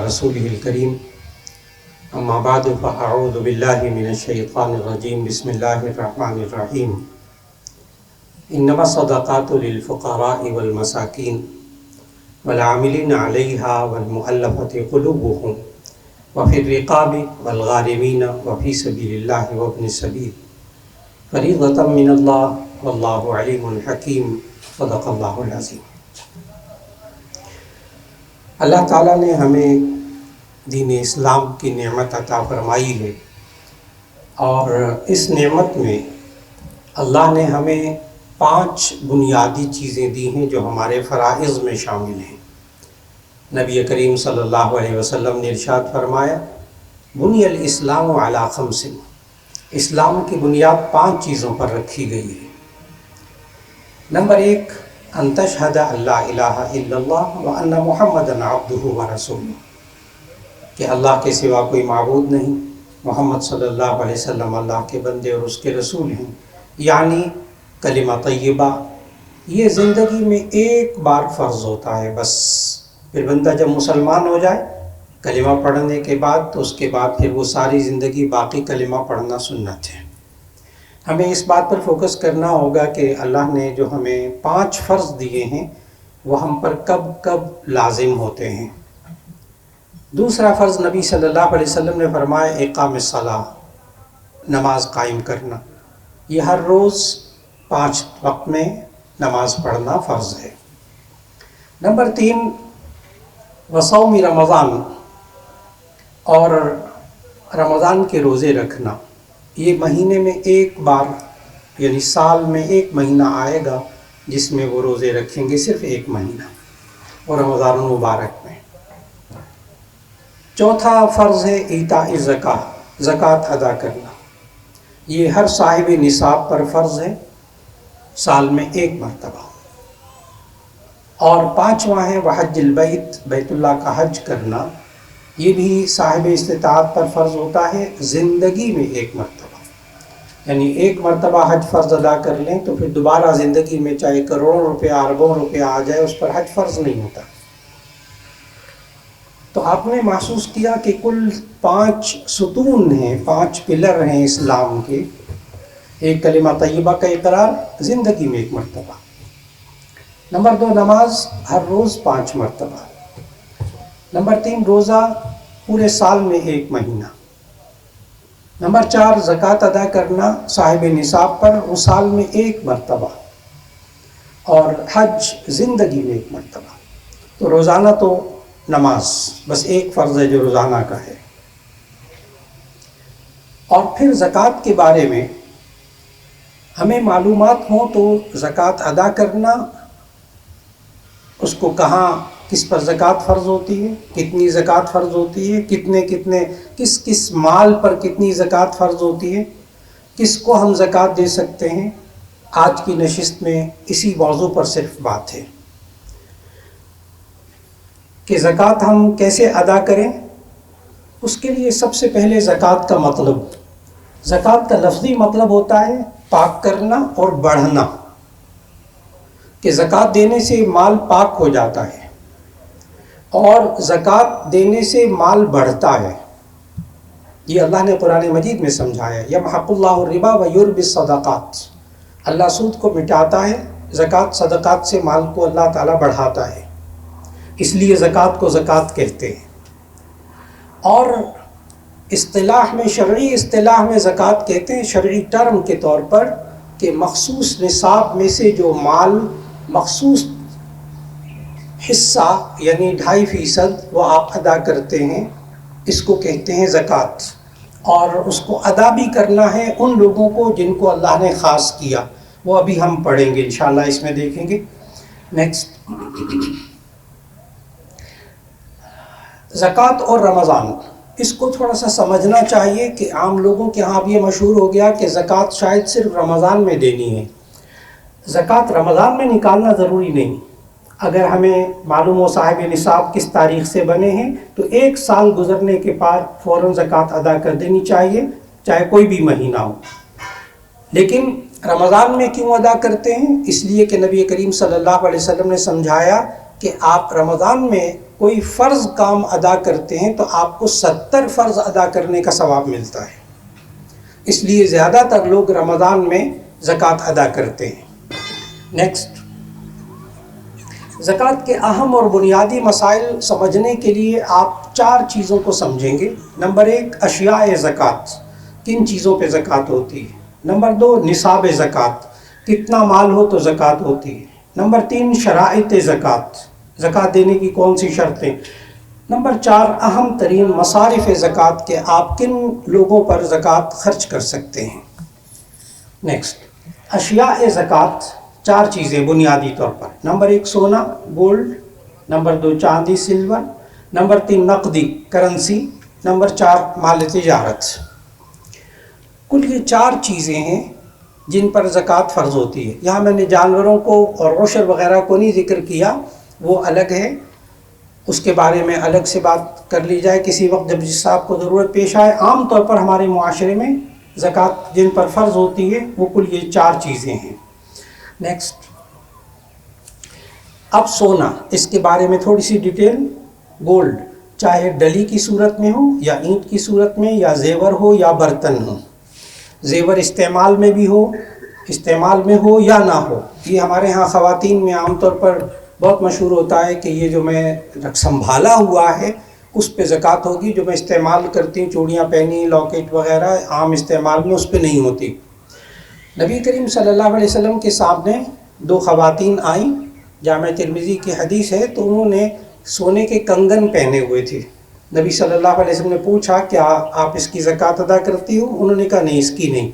رسوله الكريم اما بعد فاعوذ بالله من الشيطان الرجيم بسم الله الرحمن الرحيم انما الصدقات للفقراء والمساكين والعاملين عليها والمؤلفة قلوبهم وفي الرقاب والغارمين وفي سبيل الله وابن السبيل فریضۃ من اللہ واللہ علیم حکیم صدق اللہ العظیم۔ اللہ تعالیٰ نے ہمیں دین اسلام کی نعمت عطا فرمائی ہے، اور اس نعمت میں اللہ نے ہمیں 5 بنیادی چیزیں دی ہیں جو ہمارے فرائض میں شامل ہیں۔ نبی کریم صلی اللہ علیہ وسلم نے ارشاد فرمایا بنی الاسلام علی 5، اسلام کی بنیاد 5 چیزوں پر رکھی گئی ہے۔ نمبر 1، ان تشہد اللہ الہ الا اللہ وان محمدًا عبدہ ورسولہ، کہ اللہ کے سوا کوئی معبود نہیں، محمد صلی اللہ علیہ وسلم اللہ کے بندے اور اس کے رسول ہیں، یعنی کلمہ طیبہ یہ زندگی میں ایک بار فرض ہوتا ہے بس۔ پھر بندہ جب مسلمان ہو جائے کلمہ پڑھنے کے بعد تو اس کے بعد پھر وہ ساری زندگی باقی کلمہ پڑھنا سنت ہے۔ ہمیں اس بات پر فوکس کرنا ہوگا کہ اللہ نے جو ہمیں 5 فرض دیے ہیں وہ ہم پر کب کب لازم ہوتے ہیں۔ دوسرا فرض نبی صلی اللہ علیہ وسلم نے فرمایا اقام الصلاۃ، نماز قائم کرنا، یہ ہر روز 5 وقت میں نماز پڑھنا فرض ہے۔ نمبر 3، وصوم رمضان، اور رمضان کے روزے رکھنا۔ یہ مہینے میں ایک بار، یعنی سال میں ایک مہینہ آئے گا جس میں وہ روزے رکھیں گے، صرف ایک مہینہ، اور رمضان المبارک میں۔ چوتھا فرض ہے ایتاء الزکاۃ، زکوٰۃ ادا کرنا۔ یہ ہر صاحب نصاب پر فرض ہے، سال میں ایک مرتبہ۔ اور 5واں ہے وحج البیت، بیت اللہ کا حج کرنا، یہ بھی صاحب استطاعت پر فرض ہوتا ہے زندگی میں ایک مرتبہ، یعنی ایک مرتبہ حج فرض ادا کر لیں تو پھر دوبارہ زندگی میں چاہے کروڑوں روپیہ اربوں روپیہ آ جائے اس پر حج فرض نہیں ہوتا۔ تو آپ نے محسوس کیا کہ کل 5 ستون ہیں، 5 پلر ہیں اسلام کے۔ ایک کلمہ طیبہ کا اقرار زندگی میں ایک مرتبہ۔ نمبر 2، نماز ہر روز 5 مرتبہ۔ نمبر 3، روزہ پورے سال میں 1 مہینہ۔ نمبر 4، زکوٰۃ ادا کرنا صاحب نصاب پر، وہ سال میں 1 مرتبہ، اور حج زندگی میں 1 مرتبہ۔ تو روزانہ تو نماز بس ایک فرض ہے جو روزانہ کا ہے۔ اور پھر زکوٰۃ کے بارے میں ہمیں معلومات ہوں تو زکوٰۃ ادا کرنا، اس کو کہاں کس پر زکوٰۃ فرض ہوتی ہے، کتنی زکوٰۃ فرض ہوتی ہے، کس مال پر کتنی زکوٰۃ فرض ہوتی ہے، کس کو ہم زکوٰۃ دے سکتے ہیں، آج کی نشست میں اسی موضوع پر صرف بات ہے کہ زکوٰۃ ہم کیسے ادا کریں۔ اس کے لیے سب سے پہلے زکوٰۃ کا مطلب، زکوٰۃ کا لفظی مطلب ہوتا ہے پاک کرنا اور بڑھنا، کہ زکوٰۃ دینے سے مال پاک ہو جاتا ہے اور زکوٰۃ دینے سے مال بڑھتا ہے۔ یہ اللہ نے قرآن مجید میں سمجھایا، یمحق اللہ الربا ویربی الصدقات، اللہ سود کو مٹاتا ہے، زکوٰۃ صدقات سے مال کو اللہ تعالیٰ بڑھاتا ہے، اس لیے زکوٰۃ کو زکوٰۃ کہتے ہیں۔ اور اصطلاح میں، شرعی اصطلاح میں زکوٰۃ کہتے ہیں شرعی ٹرم کے طور پر کہ مخصوص نصاب میں سے جو مال مخصوص حصہ یعنی 2.5% وہ آپ ادا کرتے ہیں، اس کو کہتے ہیں زکوٰۃ۔ اور اس کو ادا بھی کرنا ہے ان لوگوں کو جن کو اللہ نے خاص کیا، وہ ابھی ہم پڑھیں گے انشاءاللہ، اس میں دیکھیں گے۔ نیکسٹ، زکوٰۃ اور رمضان، اس کو تھوڑا سا سمجھنا چاہیے کہ عام لوگوں کے ہاں اب یہ مشہور ہو گیا کہ زکوٰۃ شاید صرف رمضان میں دینی ہے۔ زکوٰۃ رمضان میں نکالنا ضروری نہیں، اگر ہمیں معلوم ہو صاحب نصاب کس تاریخ سے بنے ہیں تو 1 سال گزرنے کے بعد فوراً زکوٰۃ ادا کر دینی چاہیے، چاہے کوئی بھی مہینہ ہو۔ لیکن رمضان میں کیوں ادا کرتے ہیں؟ اس لیے کہ نبی کریم صلی اللہ علیہ وسلم نے سمجھایا کہ آپ رمضان میں کوئی فرض کام ادا کرتے ہیں تو آپ کو 70 فرض ادا کرنے کا ثواب ملتا ہے. اس لیے زیادہ تر لوگ رمضان میں زکوٰۃ ادا کرتے ہیں. نیکسٹ، زکوٰۃ کے اہم اور بنیادی مسائل سمجھنے کے لیے آپ 4 چیزوں کو سمجھیں گے. نمبر 1، اشیاء زکوٰۃ، کن چیزوں پہ زکوٰۃ ہوتی ہے. نمبر 2، نصاب زکوٰۃ، کتنا مال ہو تو زکوٰۃ ہوتی ہے. نمبر 3، شرائط زکوٰۃ، زکوٰۃ دینے کی کون سی شرطیں. نمبر 4، اہم ترین مصارف زکوٰۃ کہ آپ کن لوگوں پر زکوٰۃ خرچ کر سکتے ہیں. نیکسٹ، اشیاء زکوٰۃ 4 چیزیں بنیادی طور پر. نمبر 1، سونا گولڈ. نمبر 2، چاندی سلور. نمبر 3، نقدی کرنسی. نمبر 4، مال تجارت. کل یہ 4 چیزیں ہیں جن پر زکوٰۃ فرض ہوتی ہے. یہاں میں نے جانوروں کو اور عشر وغیرہ کو نہیں ذکر کیا، وہ الگ ہے، اس کے بارے میں الگ سے بات کر لی جائے کسی وقت جب جس صاحب کو ضرورت پیش آئے. عام طور پر ہمارے معاشرے میں زکوٰۃ جن پر فرض ہوتی ہے وہ کل یہ 4 چیزیں ہیں. نیکسٹ، اب سونا، اس کے بارے میں تھوڑی سی ڈیٹیل. گولڈ چاہے ڈلی کی صورت میں ہو یا اینٹ کی صورت میں، یا زیور ہو یا برتن ہو. زیور استعمال میں بھی ہو، استعمال میں ہو یا نہ ہو. یہ ہمارے ہاں خواتین میں عام طور پر بہت مشہور ہوتا ہے کہ یہ جو میں سنبھالا ہوا ہے اس پہ زکوٰۃ ہوگی، جو میں استعمال کرتی ہوں، چوڑیاں پہنی، لاکٹ وغیرہ عام استعمال میں، اس پہ نہیں ہوتی. نبی کریم صلی اللہ علیہ وسلم کے سامنے 2 خواتین آئیں، جامع ترمذی کی حدیث ہے، تو انہوں نے سونے کے کنگن پہنے ہوئے تھے. نبی صلی اللہ علیہ وسلم نے پوچھا کیا آپ اس کی زکوٰۃ ادا کرتی ہو؟ انہوں نے کہا نہیں، اس کی نہیں.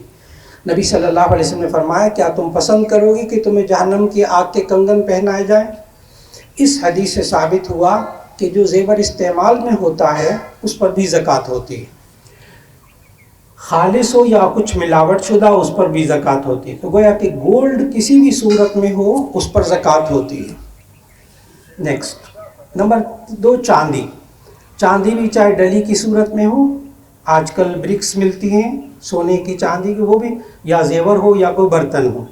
نبی صلی اللہ علیہ وسلم نے فرمایا کیا تم پسند کرو گی کہ تمہیں جہنم کی آگ کے کنگن پہنائے جائیں؟ اس حدیث سے ثابت ہوا کہ جو زیور استعمال میں ہوتا ہے اس پر بھی زکوٰۃ ہوتی ہے. خالص ہو یا کچھ ملاوٹ شدہ اس پر بھی زکوٰۃ ہوتی ہے. تو گویا کہ گولڈ کسی بھی صورت میں ہو اس پر زکوٰۃ ہوتی ہے. نیکسٹ، نمبر 2، چاندی. چاندی بھی چاہے ڈلی کی صورت میں ہو، آج کل برکس ملتی ہیں سونے کی چاندی کی، وہ بھی، یا زیور ہو یا کوئی برتن ہو،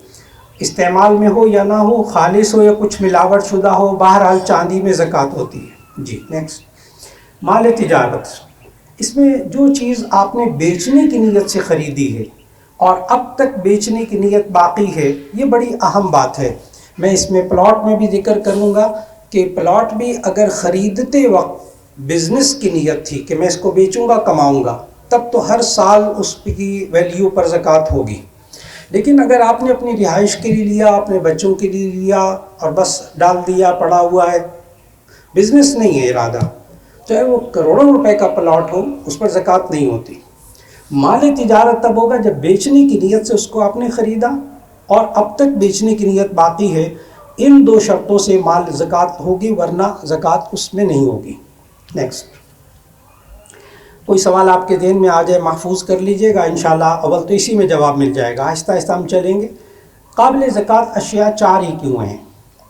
استعمال میں ہو یا نہ ہو، خالص ہو یا کچھ ملاوٹ شدہ ہو، بہرحال چاندی میں زکوٰۃ ہوتی ہے. جی نیکسٹ، مال تجارت. اس میں جو چیز آپ نے بیچنے کی نیت سے خریدی ہے اور اب تک بیچنے کی نیت باقی ہے، یہ بڑی اہم بات ہے. میں اس میں پلاٹ میں بھی ذکر کروں گا کہ پلاٹ بھی اگر خریدتے وقت بزنس کی نیت تھی کہ میں اس کو بیچوں گا کماؤں گا، تب تو ہر سال اس کی ویلیو پر زکوٰۃ ہوگی. لیکن اگر آپ نے اپنی رہائش کے لیے لیا، اپنے بچوں کے لیے لیا اور بس ڈال دیا، پڑا ہوا ہے، بزنس نہیں ہے ارادہ، چاہے وہ کروڑوں روپے کا پلاٹ ہو، اس پر زکوٰۃ نہیں ہوتی. مال تجارت تب ہوگا جب بیچنے کی نیت سے اس کو آپ نے خریدا اور اب تک بیچنے کی نیت باقی ہے. ان 2 شرطوں سے مال زکوٰۃ ہوگی، ورنہ زکوٰۃ اس میں نہیں ہوگی. نیکسٹ، کوئی سوال آپ کے ذہن میں آ جائے محفوظ کر لیجئے گا، انشاءاللہ اول تو اسی میں جواب مل جائے گا. آہستہ آہستہ ہم چلیں گے. قابل زکوٰۃ اشیاء 4 ہی کیوں ہیں؟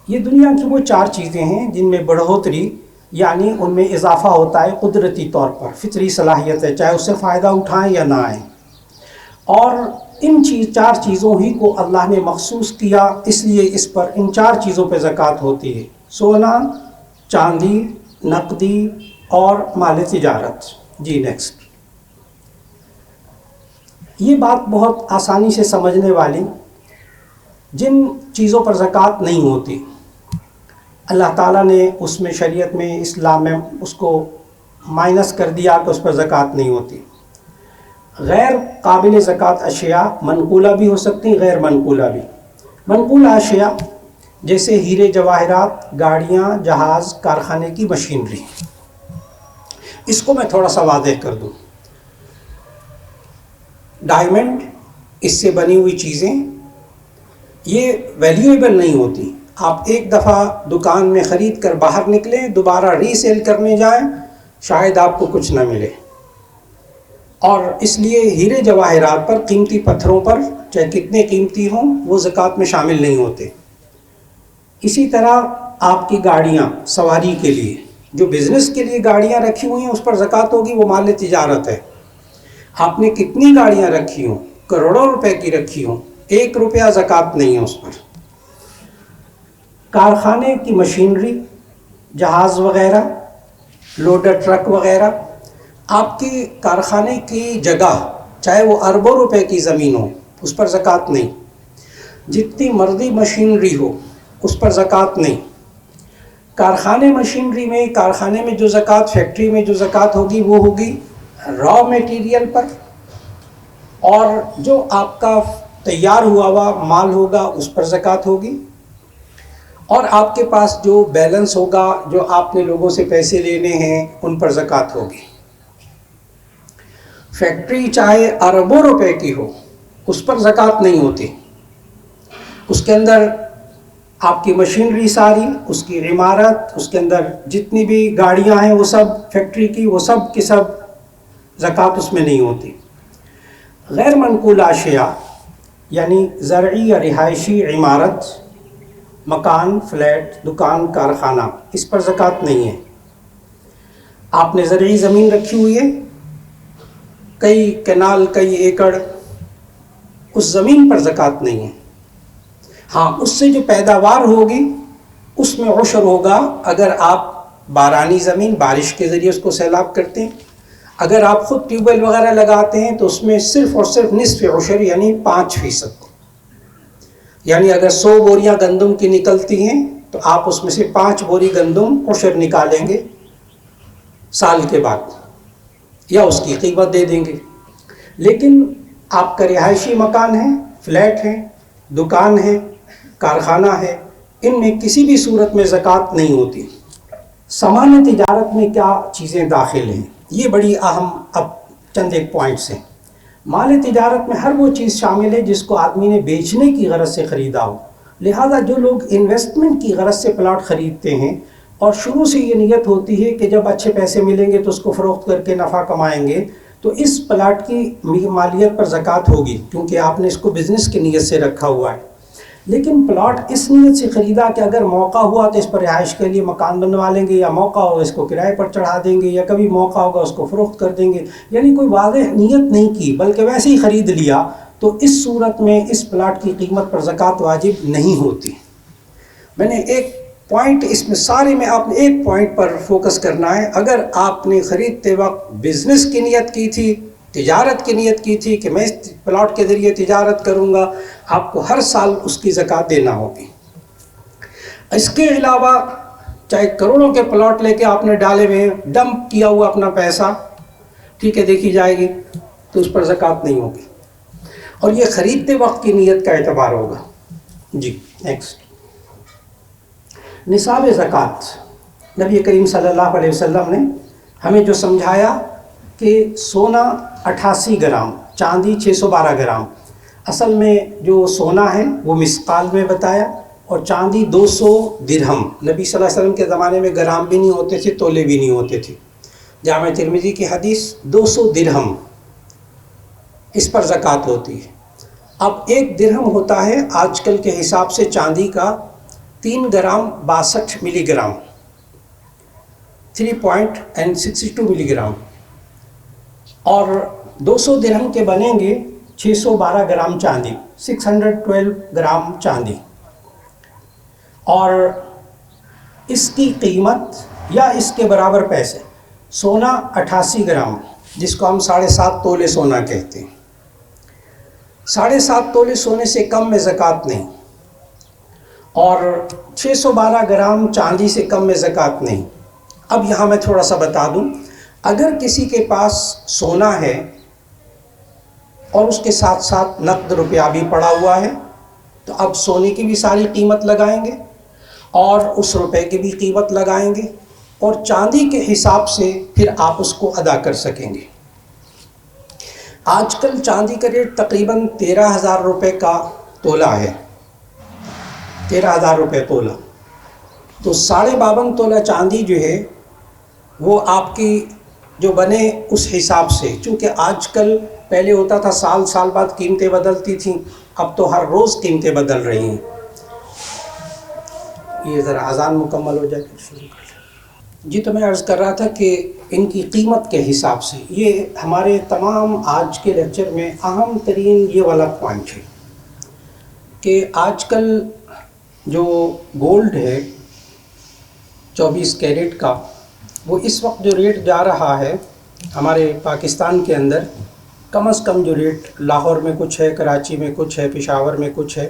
یہ دنیا کی وہ 4 چیزیں ہیں جن میں بڑھوتری، یعنی ان میں اضافہ ہوتا ہے قدرتی طور پر، فطری صلاحیت ہے، چاہے اس سے فائدہ اٹھائیں یا نہ آئیں. اور ان 4 چیزوں ہی کو اللہ نے مخصوص کیا، اس لیے اس پر ان 4 چیزوں پہ زکوٰۃ ہوتی ہے: سونا، چاندی، نقدی اور مال تجارت. جی نیکسٹ، یہ بات بہت آسانی سے سمجھنے والی، جن چیزوں پر زکوٰۃ نہیں ہوتی اللہ تعالیٰ نے اس میں شریعت میں، اسلام میں اس کو مائنس کر دیا کہ اس پر زکوٰۃ نہیں ہوتی. غیر قابل زکوٰۃ اشیاء منقولہ بھی ہو سکتی، غیر منقولہ بھی. منقولہ اشیاء جیسے ہیرے جواہرات، گاڑیاں، جہاز، کارخانے کی مشینری. اس کو میں تھوڑا سا واضح کر دوں. ڈائمنڈ، اس سے بنی ہوئی چیزیں، یہ ویلیویبل نہیں ہوتی. آپ ایک دفعہ دکان میں خرید کر باہر نکلیں، دوبارہ ری سیل کرنے جائیں، شاید آپ کو کچھ نہ ملے. اور اس لیے ہیرے جواہرات پر، قیمتی پتھروں پر، چاہے کتنے قیمتی ہوں، وہ زکوٰۃ میں شامل نہیں ہوتے. اسی طرح آپ کی گاڑیاں سواری کے لیے، جو بزنس کے لیے گاڑیاں رکھی ہوئی ہیں اس پر زکوٰۃ ہوگی، وہ مال تجارت ہے. آپ نے کتنی گاڑیاں رکھی ہوں، کروڑوں روپے کی رکھی ہوں، 1 روپیہ زکوٰۃ نہیں ہے اس پر. کارخانے کی مشینری، جہاز وغیرہ، لوڈر ٹرک وغیرہ، آپ کے کارخانے کی جگہ چاہے وہ اربوں روپے کی زمین ہو اس پر زکوٰۃ نہیں، جتنی مرضی مشینری ہو اس پر زکوٰۃ نہیں۔ کارخانے مشینری میں، کارخانے میں جو زکوٰۃ، فیکٹری میں جو زکوٰۃ ہوگی وہ ہوگی را میٹیریل پر، اور جو آپ کا تیار ہوا مال ہوگا اس پر زکوٰۃ ہوگی، اور آپ کے پاس جو بیلنس ہوگا، جو آپ نے لوگوں سے پیسے لینے ہیں ان پر زکوٰۃ ہوگی۔ فیکٹری چاہے اربوں روپے کی ہو اس پر زکوٰۃ نہیں ہوتی، اس کے اندر آپ کی مشینری ساری، اس کی عمارت، اس کے اندر جتنی بھی گاڑیاں ہیں وہ سب فیکٹری کی، وہ سب کی سب زکوٰۃ اس میں نہیں ہوتی۔ غیر منقول اشیاء یعنی زرعی یا رہائشی عمارت، مکان، فلیٹ، دکان، کارخانہ، اس پر زکوٰۃ نہیں ہے۔ آپ نے زرعی زمین رکھی ہوئی ہے، کئی کنال، کئی ایکڑ، اس زمین پر زکوٰۃ نہیں ہے۔ ہاں، اس سے جو پیداوار ہوگی اس میں عشر ہوگا، اگر آپ بارانی زمین، بارش کے ذریعے اس کو سیلاب کرتے ہیں، اگر آپ خود ٹیوب ویل وغیرہ لگاتے ہیں تو اس میں صرف اور صرف نصف عشر یعنی 5%، یعنی اگر 100 بوریاں گندم کی نکلتی ہیں تو آپ اس میں سے 5 بوری گندم عشر نکالیں گے سال کے بعد، یا اس کی قیمت دے دیں گے۔ لیکن آپ کا رہائشی مکان ہے، فلیٹ ہے، دکان ہے، کارخانہ ہے، ان میں کسی بھی صورت میں زکوٰۃ نہیں ہوتی۔ سامان تجارت میں کیا چیزیں داخل ہیں، یہ بڑی اہم اب چند ایک پوائنٹس ہیں۔ مال تجارت میں ہر وہ چیز شامل ہے جس کو آدمی نے بیچنے کی غرض سے خریدا ہو، لہذا جو لوگ انویسٹمنٹ کی غرض سے پلاٹ خریدتے ہیں اور شروع سے یہ نیت ہوتی ہے کہ جب اچھے پیسے ملیں گے تو اس کو فروخت کر کے نفع کمائیں گے، تو اس پلاٹ کی مالیت پر زکوٰۃ ہوگی، کیونکہ آپ نے اس کو بزنس کی نیت سے رکھا ہوا ہے۔ لیکن پلاٹ اس نیت سے خریدا کہ اگر موقع ہوا تو اس پر رہائش کے لیے مکان بنوا لیں گے، یا موقع ہوگا اس کو کرائے پر چڑھا دیں گے، یا کبھی موقع ہوگا اس کو فروخت کر دیں گے، یعنی کوئی واضح نیت نہیں کی بلکہ ویسے ہی خرید لیا، تو اس صورت میں اس پلاٹ کی قیمت پر زکوٰۃ واجب نہیں ہوتی۔ میں نے ایک پوائنٹ اس میں سارے میں آپ نے ایک پوائنٹ پر فوکس کرنا ہے، اگر آپ نے خریدتے وقت بزنس کی نیت کی تھی، تجارت کی نیت کی تھی کہ میں اس پلاٹ کے ذریعے تجارت کروں گا، آپ کو ہر سال اس کی زکوٰۃ دینا ہوگی۔ اس کے علاوہ چاہے کروڑوں کے پلاٹ لے کے آپ نے ڈالے ہوئے ہیں، ڈمپ کیا ہوا اپنا پیسہ، ٹھیک ہے، دیکھی جائے گی تو اس پر زکوٰۃ نہیں ہوگی، اور یہ خریدتے وقت کی نیت کا اعتبار ہوگا۔ جی نیکسٹ، نصاب زکوٰۃ۔ نبی کریم صلی اللہ علیہ وسلم نے ہمیں جو سمجھایا کہ سونا 88 گرام، چاندی 612 گرام، اصل میں جو سونا ہے وہ مسقال میں بتایا، اور چاندی 200 درہم۔ نبی صلی اللہ علیہ وسلم کے زمانے میں گرام بھی نہیں ہوتے تھے، تولے بھی نہیں ہوتے تھے۔ جامع ترمذی کی حدیث 200 درہم اس پر زکوٰۃ ہوتی ہے۔ اب 1 درہم ہوتا ہے آج کل کے حساب سے چاندی کا 3 گرام 62 ملی گرام، 3.62 ملی گرام، اور 200 درہم کے بنیں گے 612 گرام چاندی، 612 گرام چاندی، اور اس کی قیمت یا اس کے برابر پیسے، سونا 88 گرام جس کو ہم 7.5 تولے سونا کہتے ہیں، 7.5 تولے سونے سے کم میں زکوٰۃ نہیں، اور 612 گرام چاندی سے کم میں زکوٰۃ نہیں۔ اب یہاں میں تھوڑا سا بتا دوں، اگر کسی کے پاس سونا ہے اور اس کے ساتھ ساتھ نقد روپیہ بھی پڑا ہوا ہے، تو اب سونے کی بھی ساری قیمت لگائیں گے اور اس روپے کی بھی قیمت لگائیں گے، اور چاندی کے حساب سے پھر آپ اس کو ادا کر سکیں گے۔ آج کل چاندی کا ریٹ تقریباً 13,000 روپے کا تولہ ہے، 13,000 روپے تولہ، تو 52.5 تولہ چاندی جو ہے وہ آپ کی جو بنے اس حساب سے، چونکہ آج کل پہلے ہوتا تھا سال بعد قیمتیں بدلتی تھیں، اب تو ہر روز قیمتیں بدل رہی ہیں۔ یہ ذرا اذان مکمل ہو جائے پھر شروع کر لیں۔ جی، تو میں عرض کر رہا تھا کہ ان کی قیمت کے حساب سے، یہ ہمارے تمام آج کے لیکچر میں اہم ترین یہ والا پوائنٹ ہے کہ آج کل جو گولڈ ہے 24 کیرٹ کا، وہ اس وقت جو ریٹ جا رہا ہے ہمارے پاکستان کے اندر، کم از کم جو ریٹ لاہور میں کچھ ہے، کراچی میں کچھ ہے، پشاور میں کچھ ہے،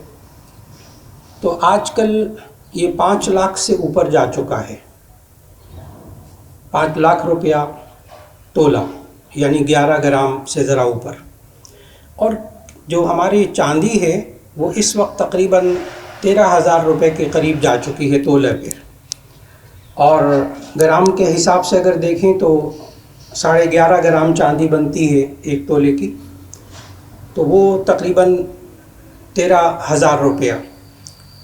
تو آج کل یہ 5 لاکھ سے اوپر جا چکا ہے۔ 5 لاکھ روپیہ تولہ، یعنی 11 گرام سے ذرا اوپر۔ اور جو ہماری چاندی ہے وہ اس وقت تقریباً 13,000 روپے کے قریب جا چکی ہے تولے پہ، اور گرام کے حساب سے اگر دیکھیں تو 11.5 گرام چاندی بنتی ہے ایک تولے کی، تو وہ تقریباً 13,000 روپیہ۔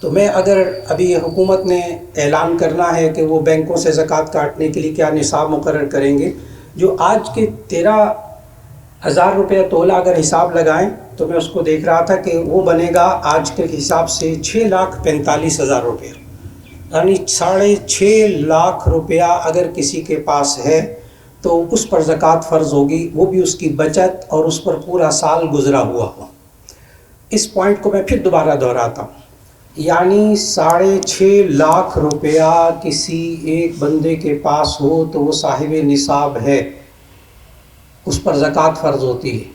تو میں اگر ابھی حکومت نے اعلان کرنا ہے کہ وہ بینکوں سے زکوٰۃ کاٹنے کے لیے کیا نصاب مقرر کریں گے، جو آج کے 13,000 روپیہ تولہ اگر حساب لگائیں تو میں اس کو دیکھ رہا تھا کہ وہ بنے گا آج کے حساب سے 6,45,000 روپیہ، یعنی 6.5 لاکھ روپیہ اگر کسی کے پاس ہے تو اس پر زکوٰۃ فرض ہوگی، وہ بھی اس کی بچت اور اس پر پورا سال گزرا ہوا ہو۔ اس پوائنٹ کو میں پھر دوبارہ دہراتا ہوں، یعنی 6.5 لاکھ روپیہ کسی ایک بندے کے پاس ہو تو وہ صاحب نصاب ہے، اس پر زکوٰۃ فرض ہوتی ہے۔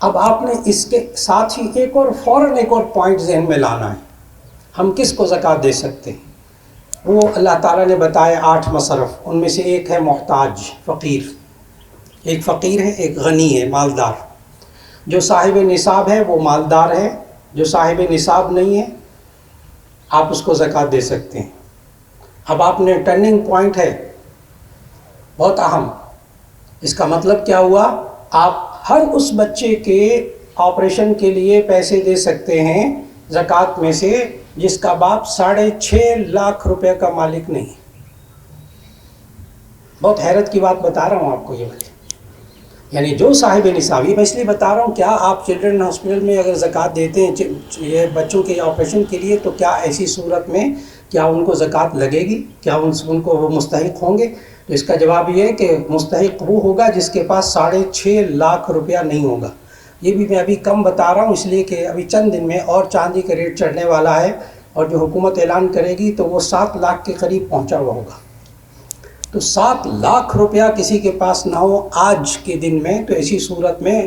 اب آپ نے اس کے ساتھ ہی ایک اور پوائنٹ ذہن میں لانا ہے، ہم کس کو زکوٰۃ دے سکتے ہیں؟ وہ اللہ تعالیٰ نے بتائے 8 مصرف، ان میں سے ایک ہے محتاج، فقیر۔ ایک فقیر ہے، ایک غنی ہے، مالدار۔ جو صاحب نصاب ہے وہ مالدار ہے، جو صاحب نصاب نہیں ہے آپ اس کو زکوٰۃ دے سکتے ہیں۔ اب آپ نے ٹرننگ پوائنٹ ہے بہت اہم، اس کا مطلب کیا ہوا؟ آپ ہر اس بچے کے آپریشن کے لیے پیسے دے سکتے ہیں زکوٰۃ میں سے جس کا باپ 6.5 لاکھ روپے کا مالک نہیں۔ بہت حیرت کی بات بتا رہا ہوں آپ کو، یہ والی یعنی جو صاحب نصاب، یہ میں اس لیے بتا رہا ہوں، کیا آپ چلڈرن ہاسپٹل میں اگر زکوٰۃ دیتے ہیں یہ بچوں کے آپریشن کے لیے، تو کیا ایسی صورت میں کیا ان کو زکوٰۃ لگے گی؟ کیا ان کو وہ مستحق ہوں گے؟ تو اس کا جواب یہ ہے کہ مستحق وہ ہوگا جس کے پاس 6.5 لاکھ روپیہ نہیں ہوگا۔ یہ بھی میں ابھی کم بتا رہا ہوں اس لیے کہ ابھی چند دن میں اور چاندی کا ریٹ چڑھنے والا ہے، اور جو حکومت اعلان کرے گی تو وہ 7 لاکھ کے قریب پہنچا ہوا ہوگا۔ تو 7 لاکھ روپیہ کسی کے پاس نہ ہو آج کے دن میں، تو ایسی صورت میں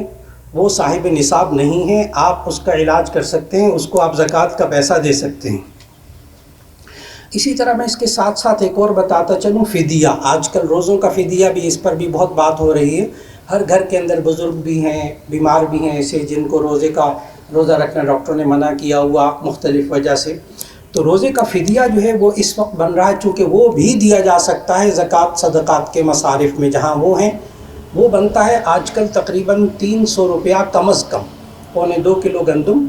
وہ صاحب نصاب نہیں ہے، آپ اس کا علاج کر سکتے ہیں، اس کو آپ زکوٰۃ کا پیسہ دے سکتے ہیں۔ اسی طرح میں اس کے ساتھ ساتھ ایک اور بتاتا چلوں، فدیہ۔ آج کل روزوں کا فدیہ بھی، اس پر بھی بہت بات ہو رہی ہے۔ ہر گھر کے اندر بزرگ بھی ہیں، بیمار بھی ہیں ایسے جن کو روزہ رکھنا ڈاکٹر نے منع کیا ہوا مختلف وجہ سے، تو روزے کا فدیہ جو ہے وہ اس وقت بن رہا ہے، چونکہ وہ بھی دیا جا سکتا ہے زکوٰۃ صدقات کے مصارف میں جہاں وہ ہیں، وہ بنتا ہے آج کل تقریباً 300 روپیہ کم از کم، 1.25 کلو گندم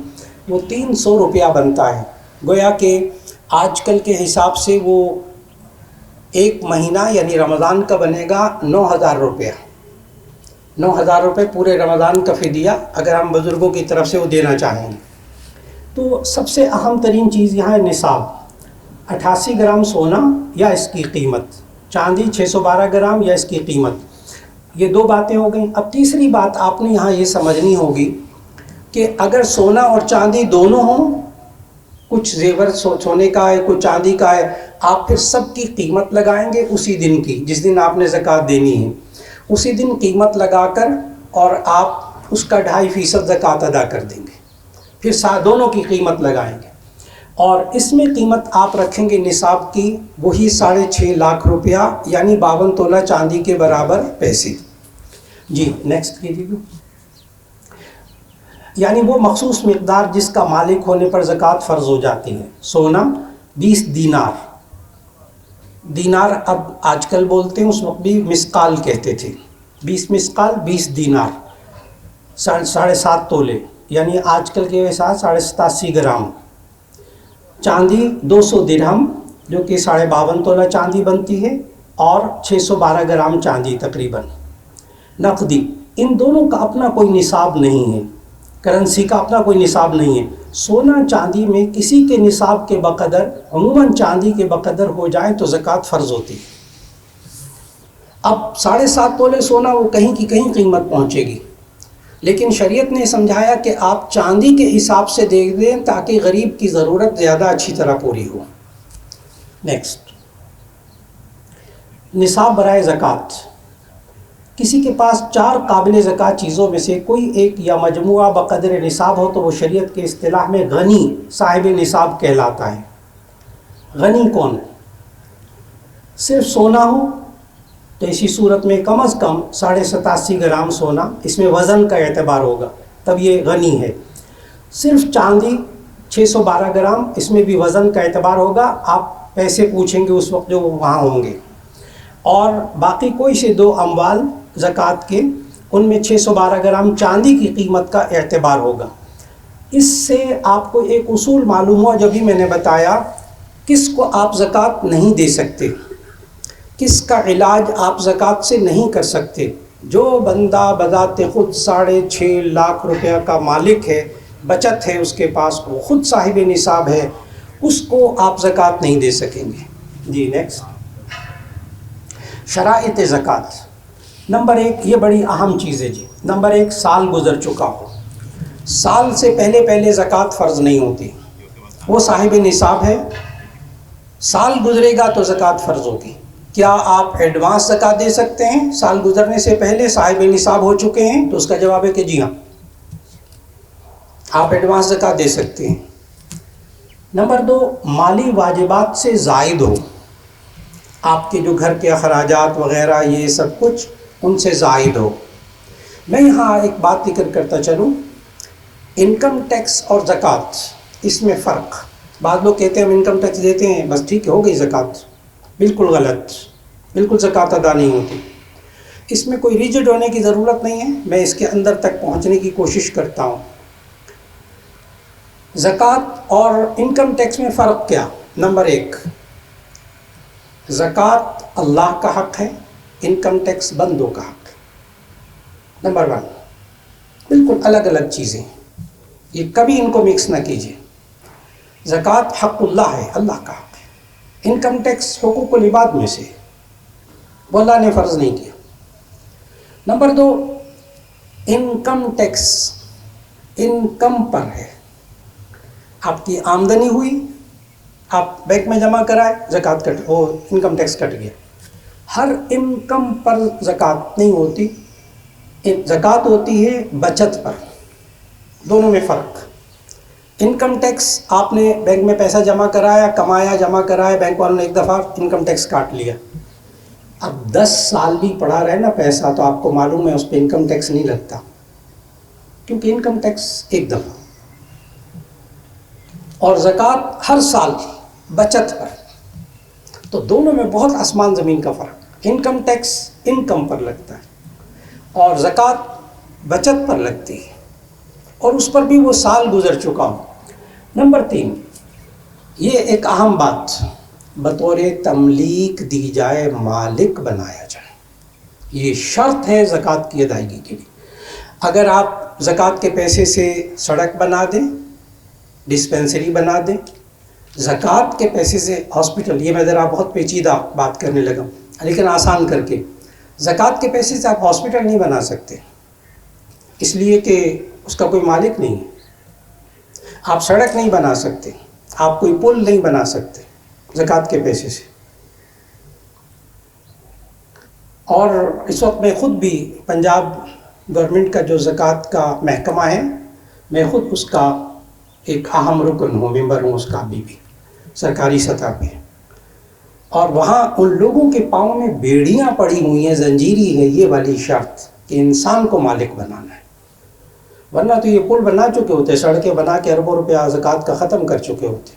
وہ 300 روپیہ بنتا ہے۔ گویا کہ آج کل کے حساب سے وہ ایک مہینہ یعنی رمضان کا بنے گا 9,000 روپیہ، 9,000 روپے پورے رمضان کا فدیہ اگر ہم بزرگوں کی طرف سے وہ دینا چاہیں گے۔ تو سب سے اہم ترین چیز یہاں ہے نصاب، 88 گرام سونا یا اس کی قیمت، چاندی 612 گرام یا اس کی قیمت، یہ 2 باتیں ہو گئیں۔ اب تیسری بات آپ نے یہاں یہ سمجھنی ہوگی کہ اگر سونا اور چاندی دونوں ہوں، کچھ زیور سونے کا ہے کچھ چاندی کا ہے، آپ پھر سب کی قیمت لگائیں گے اسی دن کی، جس دن آپ نے زکوٰۃ دینی ہے اسی دن قیمت لگا کر، اور آپ اس کا 2.5% زکوٰۃ ادا کر دیں گے، پھر دونوں کی قیمت لگائیں گے، اور اس میں قیمت آپ رکھیں گے نصاب کی، وہی 6.5 لاکھ روپیہ یعنی 52 تولہ چاندی کے برابر پیسے۔ جی نیکسٹ کیجیے گا۔ یعنی وہ مخصوص مقدار جس کا مالک ہونے پر زکوٰۃ فرض ہو جاتی ہے۔ سونا 20 دینار، دینار اب آج کل بولتے ہیں، اس وقت بھی مسقال کہتے تھے، 20 مسقال 20 دینار، 7.5 تولے یعنی آج کل کے ساتھ 87.5 گرام۔ چاندی 200 درہم جو کہ 52.5 تولہ چاندی بنتی ہے، اور 612 گرام چاندی تقریباً۔ نقدی، ان دونوں کا اپنا کوئی نصاب نہیں ہے، کرنسی کا اپنا کوئی نصاب نہیں ہے۔ سونا چاندی میں کسی کے نصاب کے بقدر، عموماً چاندی کے بقدر ہو جائیں تو زکوٰۃ فرض ہوتی ہے۔ اب 7.5 تولے سونا وہ کہیں کی کہیں قیمت پہنچے گی، لیکن شریعت نے سمجھایا کہ آپ چاندی کے حساب سے دے دیں تاکہ غریب کی ضرورت زیادہ اچھی طرح پوری ہو۔ نیکسٹ، نصاب برائے زکوٰۃ، کسی کے پاس 4 قابل زکوٰۃ چیزوں میں سے کوئی ایک یا مجموعہ بقدر نصاب ہو تو وہ شریعت کے اصطلاح میں غنی صاحب نصاب کہلاتا ہے۔ غنی کون ہے؟ صرف سونا ہو تو اسی صورت میں کم از کم 87.5 گرام سونا، اس میں وزن کا اعتبار ہوگا، تب یہ غنی ہے۔ صرف چاندی 612 گرام، اس میں بھی وزن کا اعتبار ہوگا، آپ پیسے پوچھیں گے اس وقت جو وہاں ہوں گے۔ اور باقی کوئی سے 2 اموال زکوٰۃ کے، ان میں 612 گرام چاندی کی قیمت کا اعتبار ہوگا۔ اس سے آپ کو ایک اصول معلوم ہوا، جو بھی میں نے بتایا، کس کو آپ زکوٰۃ نہیں دے سکتے، کس کا علاج آپ زکوٰۃ سے نہیں کر سکتے۔ جو بندہ بذات خود 6.5 لاکھ روپیہ کا مالک ہے، بچت ہے اس کے پاس، وہ خود صاحب نصاب ہے، اس کو آپ زکوٰۃ نہیں دے سکیں گے۔ جی نیکسٹ، شرائط زکوٰۃ۔ نمبر 1، یہ بڑی اہم چیز ہے جی۔ نمبر 1، سال گزر چکا ہو۔ سال سے پہلے زکوٰۃ فرض نہیں ہوتی، وہ صاحب نصاب ہے، سال گزرے گا تو زکوٰۃ فرض ہوگی۔ کیا آپ ایڈوانس زکوٰۃ دے سکتے ہیں سال گزرنے سے پہلے صاحب نصاب ہو چکے ہیں؟ تو اس کا جواب ہے کہ جی ہاں، آپ ایڈوانس زکوٰۃ دے سکتے ہیں۔ نمبر 2، مالی واجبات سے زائد ہو، آپ کے جو گھر کے اخراجات وغیرہ یہ سب کچھ ان سے زائد ہو۔ میں یہاں ایک بات ذکر کرتا چلوں، انکم ٹیکس اور زکوٰۃ، اس میں فرق۔ بعض لوگ کہتے ہیں ہم انکم ٹیکس دیتے ہیں بس ٹھیک ہے، ہو گئی زکوٰۃ، بالکل غلط، بالکل زکوٰۃ ادا نہیں ہوتی۔ اس میں کوئی ریجڈ ہونے کی ضرورت نہیں ہے، میں اس کے اندر تک پہنچنے کی کوشش کرتا ہوں۔ زکوٰۃ اور انکم ٹیکس میں فرق کیا؟ نمبر 1، زکوٰۃ اللہ کا حق ہے، انکم ٹیکس بندوں کا حق ہے۔ نمبر 1، بالکل الگ الگ چیزیں، یہ کبھی ان کو مکس نہ کیجیے۔ زکوٰۃ حق اللہ ہے، اللہ کا حق ہے۔ انکم ٹیکس حقوق العباد میں سے، وہ اللہ نے فرض نہیں کیا۔ Number 2، income tax income per ہے، آپ کی آمدنی ہوئی، آپ بینک میں جمع کرائے، زکوٰۃ کٹ، وہ انکم ٹیکس کٹ گیا۔ ہر انکم پر زکوٰۃ نہیں ہوتی، زکوٰۃ ہوتی ہے بچت پر، دونوں میں فرق۔ انکم ٹیکس آپ نے بینک میں پیسہ جمع کرایا، کمایا، جمع کرایا، بینک والوں نے ایک دفعہ انکم ٹیکس کاٹ لیا، اب 10 سال بھی پڑا رہے نا پیسہ تو آپ کو معلوم ہے اس پہ انکم ٹیکس نہیں لگتا، کیونکہ انکم ٹیکس ایک دفعہ۔ اور زکوٰۃ ہر سال بچت پر، تو دونوں میں بہت آسمان زمین کا فرق۔ انکم ٹیکس انکم پر لگتا ہے اور زکوٰۃ بچت پر لگتی ہے، اور اس پر بھی وہ سال گزر چکا ہو۔ نمبر 3، یہ ایک اہم بات، بطور تملیک دی جائے، مالک بنایا جائے، یہ شرط ہے زکوٰۃ کی ادائیگی کے لیے۔ اگر آپ زکوٰۃ کے پیسے سے سڑک بنا دیں، ڈسپنسری بنا دیں، زکوٰۃ کے پیسے سے ہاسپٹل، یہ میں ذرا بہت پیچیدہ بات کرنے لگا لیکن آسان کر کے، زکوٰۃ کے پیسے سے آپ ہاسپٹل نہیں بنا سکتے، اس لیے کہ اس کا کوئی مالک نہیں ہے۔ آپ سڑک نہیں بنا سکتے، آپ کوئی پل نہیں بنا سکتے زکوٰۃ کے پیسے سے۔ اور اس وقت میں خود بھی پنجاب گورنمنٹ کا جو زکوٰۃ کا محکمہ ہے، میں خود اس کا ایک اہم رکن ہوں، ممبر ہوں اس کا بھی سرکاری سطح پہ۔ اور وہاں ان لوگوں کے پاؤں میں بیڑیاں پڑی ہوئی ہیں، زنجیری ہے یہ والی شرط کہ انسان کو مالک بنانا ہے، ورنہ تو یہ پل بنا چکے ہوتے، سڑکیں بنا کے اربوں روپیہ زکوٰۃ کا ختم کر چکے ہوتے۔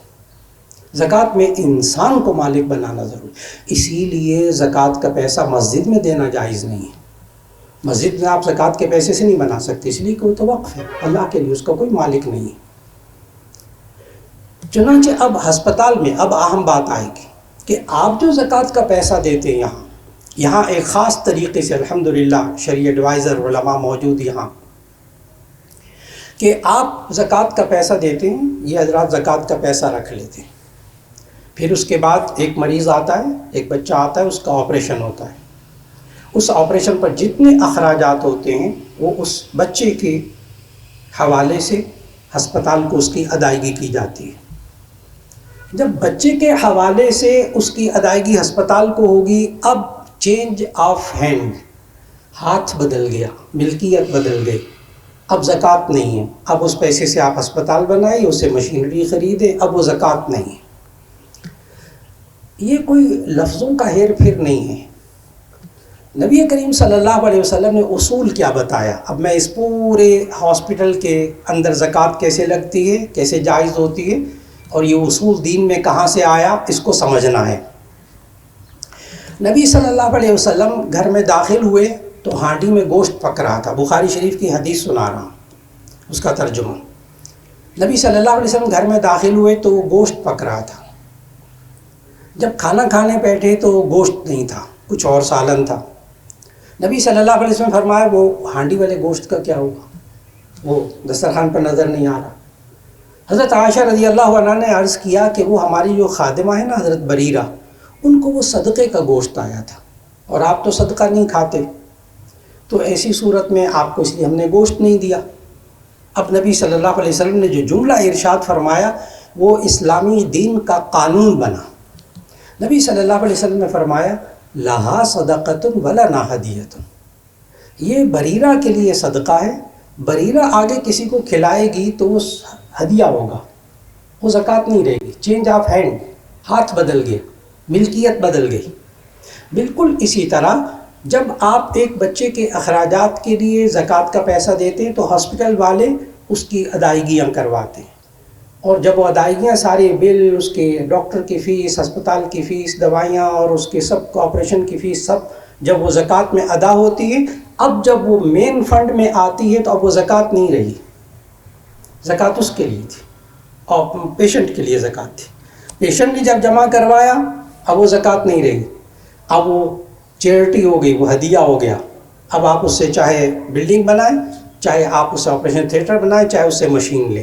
زکوٰۃ میں انسان کو مالک بنانا ضروری، اسی لیے زکوٰۃ کا پیسہ مسجد میں دینا جائز نہیں ہے۔ مسجد میں آپ زکوٰۃ کے پیسے سے نہیں بنا سکتے، اس لیے کہ وہ تو وقف ہے اللہ کے لیے، اس کا کوئی مالک نہیں ہے۔ چنانچہ اب ہسپتال میں اب اہم بات آئے گی کہ آپ جو زکوٰۃ کا پیسہ دیتے ہیں، یہاں ایک خاص طریقے سے الحمدللہ شرعی ایڈوائزر علماء موجود یہاں، کہ آپ زکوٰۃ کا پیسہ دیتے ہیں، یہ حضرات زکوٰۃ کا پیسہ رکھ لیتے ہیں، پھر اس کے بعد ایک مریض آتا ہے، ایک بچہ آتا ہے، اس کا آپریشن ہوتا ہے، اس آپریشن پر جتنے اخراجات ہوتے ہیں وہ اس بچے کے حوالے سے ہسپتال کو اس کی ادائیگی کی جاتی ہے۔ جب بچے کے حوالے سے اس کی ادائیگی ہسپتال کو ہوگی، اب چینج آف ہینڈ، ہاتھ بدل گیا، ملکیت بدل گئی، اب زکوٰۃ نہیں ہے، اب اس پیسے سے آپ ہسپتال بنائیں، اسے مشینری خریدیں، اب وہ زکوٰۃ نہیں ہے۔ یہ کوئی لفظوں کا ہیر پھیر نہیں ہے۔ نبی کریم صلی اللہ علیہ وسلم نے اصول کیا بتایا؟ اب میں اس پورے ہاسپٹل کے اندر زکوٰۃ کیسے لگتی ہے، کیسے جائز ہوتی ہے، اور یہ اصول دین میں کہاں سے آیا، اس کو سمجھنا ہے۔ نبی صلی اللہ علیہ وسلم گھر میں داخل ہوئے تو ہانڈی میں گوشت پک رہا تھا۔ بخاری شریف کی حدیث سنا رہا ہوں، اس کا ترجمہ۔ نبی صلی اللہ علیہ وسلم گھر میں داخل ہوئے تو گوشت پک رہا تھا۔ جب کھانا کھانے بیٹھے تو گوشت نہیں تھا، کچھ اور سالن تھا۔ نبی صلی اللہ علیہ وسلم فرمایا وہ ہانڈی والے گوشت کا کیا ہوگا، وہ دسترخوان پر نظر نہیں آ رہا۔ حضرت عائشہ رضی اللہ عنہا نے عرض کیا کہ وہ ہماری جو خادمہ ہے نا حضرت بریرہ، ان کو وہ صدقے کا گوشت آیا تھا، اور آپ تو صدقہ نہیں کھاتے، تو ایسی صورت میں آپ کو اس لیے ہم نے گوشت نہیں دیا۔ اب نبی صلی اللہ علیہ وسلم نے جو جملہ ارشاد فرمایا وہ اسلامی دین کا قانون بنا۔ نبی صلی اللہ علیہ وسلم نے فرمایا لہا صدقۃ ولنا ہدیۃ، یہ بریرہ کے لیے صدقہ ہے، بریرہ آگے کسی کو کھلائے گی تو وہ ہدیہ ہوگا، وہ زکوٰۃ نہیں رہے گی۔ چینج آف ہینڈ، ہاتھ بدل گیا، ملکیت بدل گئی۔ بالکل اسی طرح جب آپ ایک بچے کے اخراجات کے لیے زکوٰۃ کا پیسہ دیتے ہیں تو ہاسپٹل والے اس کی ادائیگیاں کرواتے ہیں، اور جب وہ ادائیگیاں سارے بل، اس کے ڈاکٹر کی فیس، ہسپتال کی فیس، دوائیاں اور اس کے سب آپریشن کی فیس، سب جب وہ زکوٰۃ میں ادا ہوتی ہے، اب جب وہ مین فنڈ میں آتی ہے تو اب وہ زکوٰۃ نہیں رہی، زکوٰۃ اس کے لیے تھی اور پیشنٹ کے لیے زکوٰۃ تھی۔ پیشنٹ نے جب جمع کروایا اب وہ زکوٰۃ نہیں رہی، اب وہ چیریٹی ہو گئی، وہ ہدیہ ہو گیا۔ اب آپ اس سے چاہے بلڈنگ بنائیں، چاہے آپ اسے آپریشن تھیٹر بنائیں، چاہے اس سے مشین لیں۔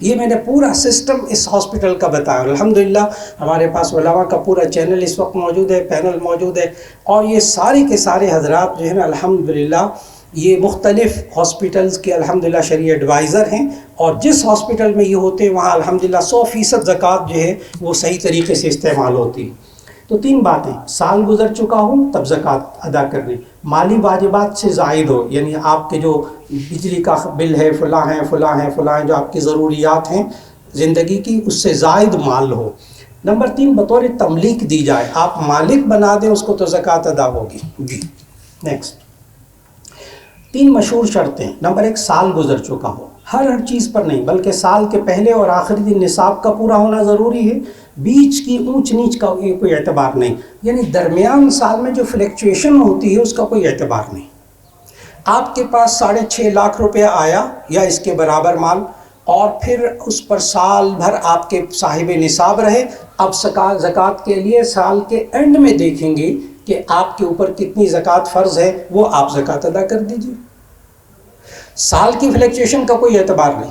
یہ میں نے پورا سسٹم اس ہاسپٹل کا بتایا، اور الحمدللہ ہمارے پاس علماء کا پورا چینل اس وقت موجود ہے، پینل موجود ہے، اور یہ سارے کے سارے حضرات جو ہے نا الحمدللہ یہ مختلف ہاسپٹلز کے الحمدللہ شرعی ایڈوائزر ہیں، اور جس ہاسپٹل میں یہ ہوتے ہیں وہاں الحمدللہ 100% زکوٰۃ جو ہے وہ صحیح طریقے سے استعمال ہوتی ہے۔ تو تین باتیں، سال گزر چکا ہو تب زکوٰۃ ادا کرنی، مالی واجبات سے زائد ہو، یعنی آپ کے جو بجلی کا بل ہے، فلاں ہیں فلاں ہیں فلاں ہیں، جو آپ کی ضروریات ہیں زندگی کی، اس سے زائد مال ہو۔ نمبر 3، بطور تملیک دی جائے، آپ مالک بنا دیں اس کو تو زکوٰۃ ادا ہوگی۔ جی نیکسٹ، 3 مشہور شرطیں۔ نمبر 1، سال گزر چکا ہو، ہر چیز پر نہیں بلکہ سال کے پہلے اور آخری دن نصاب کا پورا ہونا ضروری ہے، بیچ کی اونچ نیچ کا کوئی اعتبار نہیں، یعنی درمیان سال میں جو فلیکچویشن ہوتی ہے اس کا کوئی اعتبار نہیں۔ آپ کے پاس 6.5 لاکھ روپیہ آیا یا اس کے برابر مال، اور پھر اس پر سال بھر آپ کے صاحب نصاب رہے، اب زکوٰۃ کے لیے سال کے اینڈ میں دیکھیں گے کہ آپ کے اوپر کتنی زکوٰۃ فرض ہے، وہ آپ زکوٰۃ ادا کر دیجیے۔ سال کی فلیکچویشن کا کوئی اعتبار نہیں،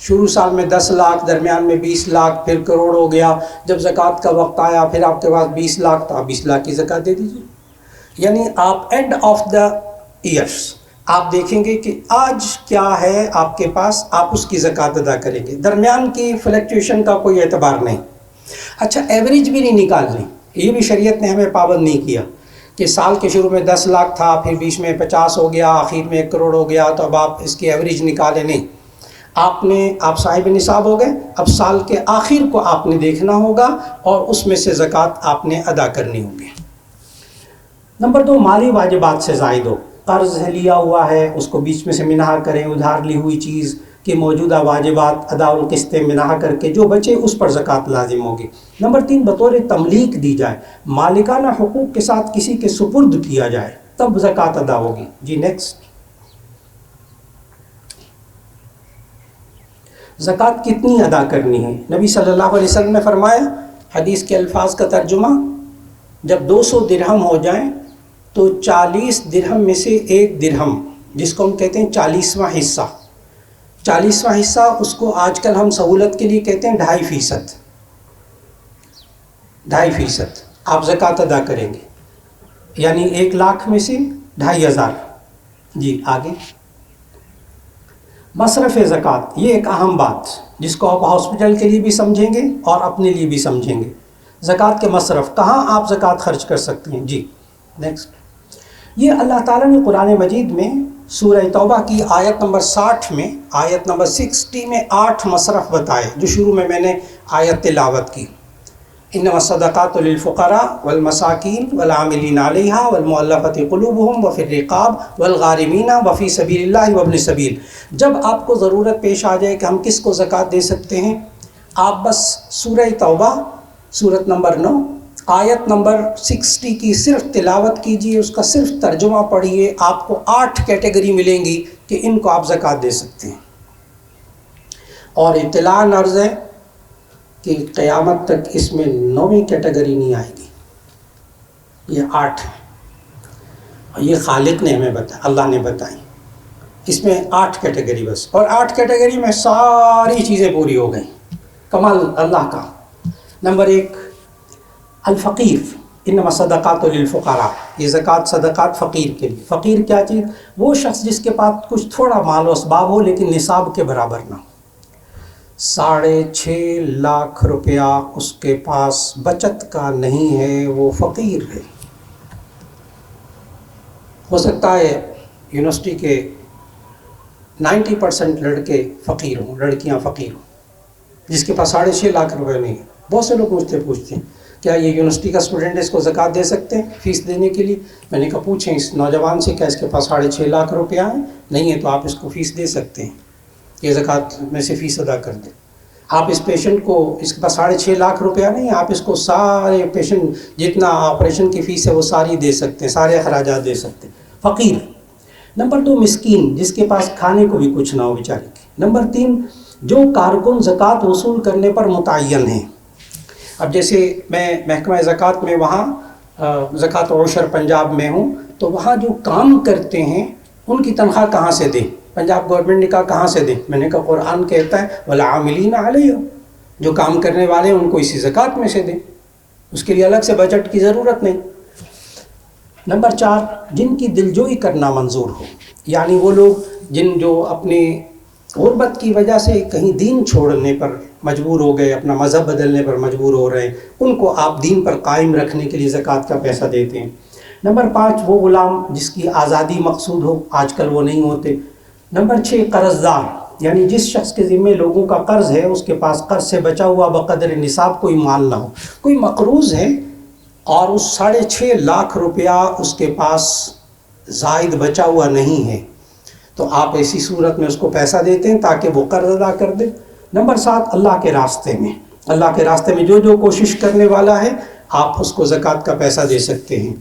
شروع سال میں 10 لاکھ، درمیان میں 20 لاکھ، پھر کروڑ ہو گیا، جب زکوٰۃ کا وقت آیا پھر آپ کے پاس 20 لاکھ، تو آپ 20 لاکھ کی زکوٰۃ دے دیجیے۔ یعنی آپ اینڈ آف دا ایئرس آپ دیکھیں گے کہ آج کیا ہے آپ کے پاس، آپ اس کی زکوٰۃ ادا کریں گے، درمیان کی فلیکچویشن کا کوئی اعتبار نہیں۔ اچھا، ایوریج بھی نہیں نکالنی، یہ بھی شریعت نے ہمیں پابند نہیں کیا کہ سال کے شروع میں 10 لاکھ تھا، پھر بیچ میں 50 ہو گیا، آخر میں 1 کروڑ ہو گیا، تو اب آپ اس کی ایوریج نکالیں، نہیں۔ آپ صاحب نصاب ہو گئے، اب سال کے آخر کو آپ نے دیکھنا ہوگا اور اس میں سے زکوٰۃ آپ نے ادا کرنی ہوگی۔ نمبر 2، مالی واجبات سے زائد ہو، قرض لیا ہوا ہے اس کو بیچ میں سے منہا کریں، ادھار لی ہوئی چیز کے موجودہ واجبات ادا القسطیں منہا کر کے جو بچے اس پر زکوٰۃ لازم ہوگی۔ نمبر 3، بطور تملیک دی جائے، مالکانہ حقوق کے ساتھ کسی کے سپرد کیا جائے تب زکوٰۃ ادا ہوگی۔ جی نیکسٹ، زکوٰۃ کتنی ادا کرنی ہے؟ نبی صلی اللہ علیہ وسلم نے فرمایا، حدیث کے الفاظ کا ترجمہ، جب 200 درہم ہو جائیں تو 40 درہم میں سے 1 درہم، جس کو ہم کہتے ہیں 40واں حصہ، 40واں حصہ اس کو آج کل ہم سہولت کے لیے کہتے ہیں 2.5%، 2.5% آپ زکوٰۃ ادا کریں گے، یعنی 1 لاکھ میں سے 2.500۔ جی آگے، مصرف زکوٰۃ، یہ ایک اہم بات جس کو آپ ہاسپٹل کے لیے بھی سمجھیں گے اور اپنے لیے بھی سمجھیں گے۔ زکوٰۃ کے مصرف، کہاں آپ زکوٰۃ خرچ کر سکتے ہیں؟ جی نیکسٹ، یہ اللہ تعالیٰ نے قرآن مجید میں سورہ توبہ کی آیت نمبر 60 میں، آیت نمبر 60 میں 8 مصرف بتائے، جو شروع میں نے آیت تلاوت کی. انما الصدقات للفقراء والمساکین والعاملین علیہا والمؤلفۃ قلوبہم وفی الرقاب والغارمین وفی سبیل اللہ وابن السبیل. جب آپ کو ضرورت پیش آ جائے کہ ہم کس کو زکوٰۃ دے سکتے ہیں، آپ بس سورہ توبہ سورت نمبر 9 آیت نمبر 60 کی صرف تلاوت کیجیے، اس کا صرف ترجمہ پڑھیے، آپ کو 8 کیٹیگری ملیں گی کہ ان کو آپ زکوٰۃ دے سکتے ہیں. اور اطلاع عرض ہے کہ قیامت تک اس میں 9ویں کیٹیگری نہیں آئے گی، یہ 8 ہے، اور یہ خالق نے ہمیں بتایا، اللہ نے بتائی. اس میں 8 کیٹیگری بس، اور 8 کیٹیگری میں ساری چیزیں پوری ہو گئیں. کمال اللہ کا. نمبر 1 الفقیر، انما صدقات للفقراء، یہ زکوٰۃ صدقات فقیر کے لیے. فقیر کیا چیز؟ وہ شخص جس کے پاس کچھ تھوڑا مال و اسباب ہو لیکن نصاب کے برابر نہ ہو. 6.5 لاکھ روپیہ اس کے پاس بچت کا نہیں ہے، وہ فقیر ہے. ہو سکتا ہے یونیورسٹی کے 90% لڑکے فقیر ہوں، لڑکیاں فقیر ہوں، جس کے پاس 6.5 لاکھ روپے نہیں ہے. بہت سے لوگ مجھ سے پوچھتے ہیں کیا یہ یونیورسٹی کا اسٹوڈنٹ اس کو زکوٰۃ دے سکتے ہیں فیس دینے کے لیے؟ میں نے کہا پوچھیں اس نوجوان سے، کیا اس کے پاس 6.5 لاکھ روپیہ ہیں؟ نہیں ہے تو آپ اس کو فیس دے سکتے ہیں، یہ زکوٰۃ میں سے فیس ادا کر دیں. آپ اس پیشنٹ کو، اس کے پاس 6.5 لاکھ روپیہ نہیں ہے، آپ اس کو سارے پیشنٹ جتنا آپریشن کی فیس ہے وہ ساری دے سکتے ہیں، سارے اخراجات دے سکتے ہیں. فقیر. نمبر 2 مسکین، جس کے پاس کھانے کو بھی کچھ نہ ہو بیچارے کی. نمبر 3 جو کارکن زکوٰۃ وصول کرنے پر متعین ہیں. اب جیسے میں محکمہ زکوٰۃ میں وہاں زکوٰۃ عشر پنجاب میں ہوں، تو وہاں جو کام کرتے ہیں ان کی تنخواہ کہاں سے دیں؟ پنجاب گورنمنٹ نے کہا کہاں سے دیں؟ میں نے کہا قرآن کہتا ہے والعاملین علیہ، جو کام کرنے والے ہیں ان کو اسی زکوٰۃ میں سے دیں، اس کے لیے الگ سے بجٹ کی ضرورت نہیں. نمبر 4 جن کی دلجوئی کرنا منظور ہو، یعنی وہ لوگ جو اپنے غربت کی وجہ سے کہیں دین چھوڑنے پر مجبور ہو گئے، اپنا مذہب بدلنے پر مجبور ہو رہے ہیں، ان کو آپ دین پر قائم رکھنے کے لیے زکوٰۃ کا پیسہ دیتے ہیں. نمبر 5 وہ غلام جس کی آزادی مقصود ہو، آج کل وہ نہیں ہوتے. نمبر 6 قرض دار، یعنی جس شخص کے ذمے لوگوں کا قرض ہے، اس کے پاس قرض سے بچا ہوا بقدر نصاب کوئی مال نہ ہو، کوئی مقروض ہے اور اس 6.5 لاکھ روپیہ اس کے پاس زائد بچا ہوا نہیں ہے، تو آپ ایسی صورت میں اس کو پیسہ دیتے ہیں تاکہ وہ قرض ادا کر دے. نمبر 7 اللہ کے راستے میں، اللہ کے راستے میں جو کوشش کرنے والا ہے آپ اس کو زکوٰۃ کا پیسہ دے سکتے ہیں.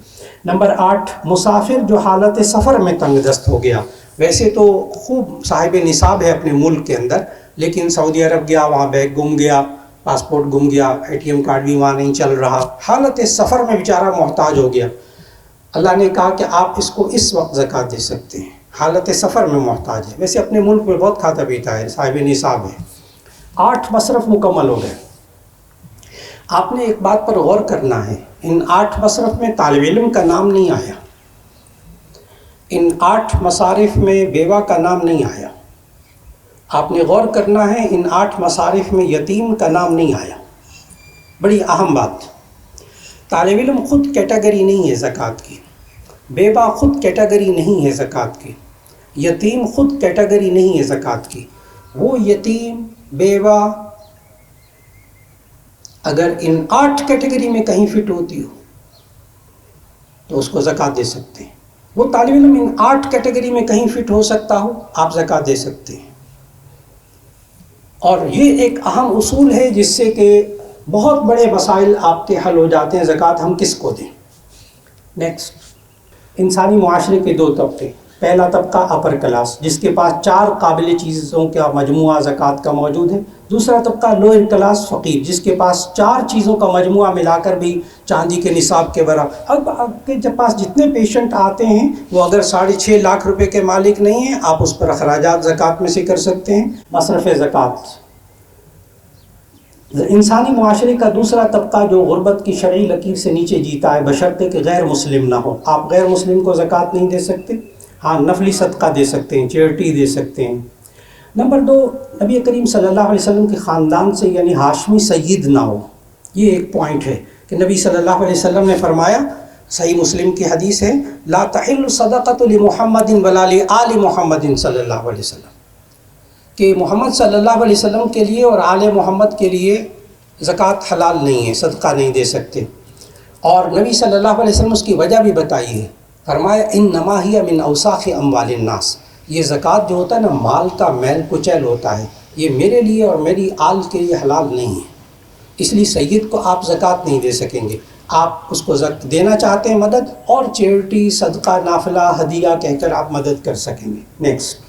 نمبر 8 مسافر جو حالت سفر میں تنگ دست ہو گیا، ویسے تو خوب صاحب نصاب ہے اپنے ملک کے اندر، لیکن سعودی عرب گیا، وہاں بیگ گم گیا، پاسپورٹ گم گیا، ATM کارڈ بھی وہاں نہیں چل رہا، حالت سفر میں بیچارہ محتاج ہو گیا. اللہ نے کہا کہ آپ اس کو اس وقت زکوٰۃ دے سکتے ہیں، حالت سفر میں محتاج ہے، ویسے اپنے ملک میں بہت کھاتا پیتا ہے، صاحب نصاب ہے. 8 مصرف مکمل ہو گئے. آپ نے ایک بات پر غور کرنا ہے، ان 8 مصرف میں طالب علم کا نام نہیں آیا، ان 8 مصارف میں بیوہ کا نام نہیں آیا. آپ نے غور کرنا ہے، ان 8 مصارف میں یتیم کا نام نہیں آیا. بڑی اہم بات. طالب علم خود کیٹیگری نہیں ہے زکوٰۃ کی، بیوہ خود کیٹیگری نہیں ہے زکوٰۃ کی، یتیم خود کیٹیگری نہیں ہے زکوٰۃ کی. وہ یتیم، بیوہ اگر ان 8 کیٹیگری میں کہیں فٹ ہوتی ہو تو اس کو زکوٰۃ دے سکتے ہیں. وہ طالب علم ان 8 کیٹیگری میں کہیں فٹ ہو سکتا ہو، آپ زکوٰۃ دے سکتے ہیں. اور یہ ایک اہم اصول ہے جس سے کہ بہت بڑے مسائل آپ کے حل ہو جاتے ہیں. زکوٰۃ ہم کس کو دیں؟ نیکسٹ، انسانی معاشرے کے 2 طبقے. پہلا طبقہ اپر کلاس، جس کے پاس 4 قابل چیزوں کا مجموعہ زکوٰۃ کا موجود ہے. دوسرا طبقہ لوئر کلاس فقیر، جس کے پاس 4 چیزوں کا مجموعہ ملا کر بھی چاندی کے نصاب کے برابر. اب آپ کے پاس جتنے پیشنٹ آتے ہیں وہ اگر 6.5 لاکھ روپے کے مالک نہیں ہیں، آپ اس پر اخراجات زکوٰۃ میں سے کر سکتے ہیں. مصرف زکوٰۃ. انسانی معاشرے کا دوسرا طبقہ جو غربت کی شرعی لکیر سے نیچے جیتا ہے، بشرطے کہ غیر مسلم نہ ہو. آپ غیر مسلم کو زکوٰۃ نہیں دے سکتے، ہاں نفلی صدقہ دے سکتے ہیں، چیریٹی دے سکتے ہیں. نمبر 2 نبی کریم صلی اللہ علیہ وسلم کے خاندان سے یعنی ہاشمی سید نہ ہو. یہ ایک پوائنٹ ہے کہ نبی صلی اللہ علیہ وسلم نے فرمایا صحیح مسلم کی حدیث ہے، لا تحل صدقۃ لمحمد ولا لآل محمد صلی اللہ علیہ وسلم، کہ محمد صلی اللہ علیہ وسلم کے لیے اور آل محمد کے لیے زکوٰۃ حلال نہیں ہے، صدقہ نہیں دے سکتے۔ اور نبی صلی اللہ علیہ وسلم اس کی وجہ بھی بتائی ہے، فرمایا انما ہی من اوساخ اموال الناس، یہ زکوٰۃ جو ہوتا ہے نا مال کا میل کچیل ہوتا ہے، یہ میرے لیے اور میری آل کے لیے حلال نہیں ہے، اس لیے سید کو آپ زکوٰۃ نہیں دے سکیں گے۔ آپ اس کو دینا چاہتے ہیں مدد، اور چیریٹی، صدقہ، نافلہ، ہدیہ کہہ کر آپ مدد کر سکیں گے۔ نیکسٹ،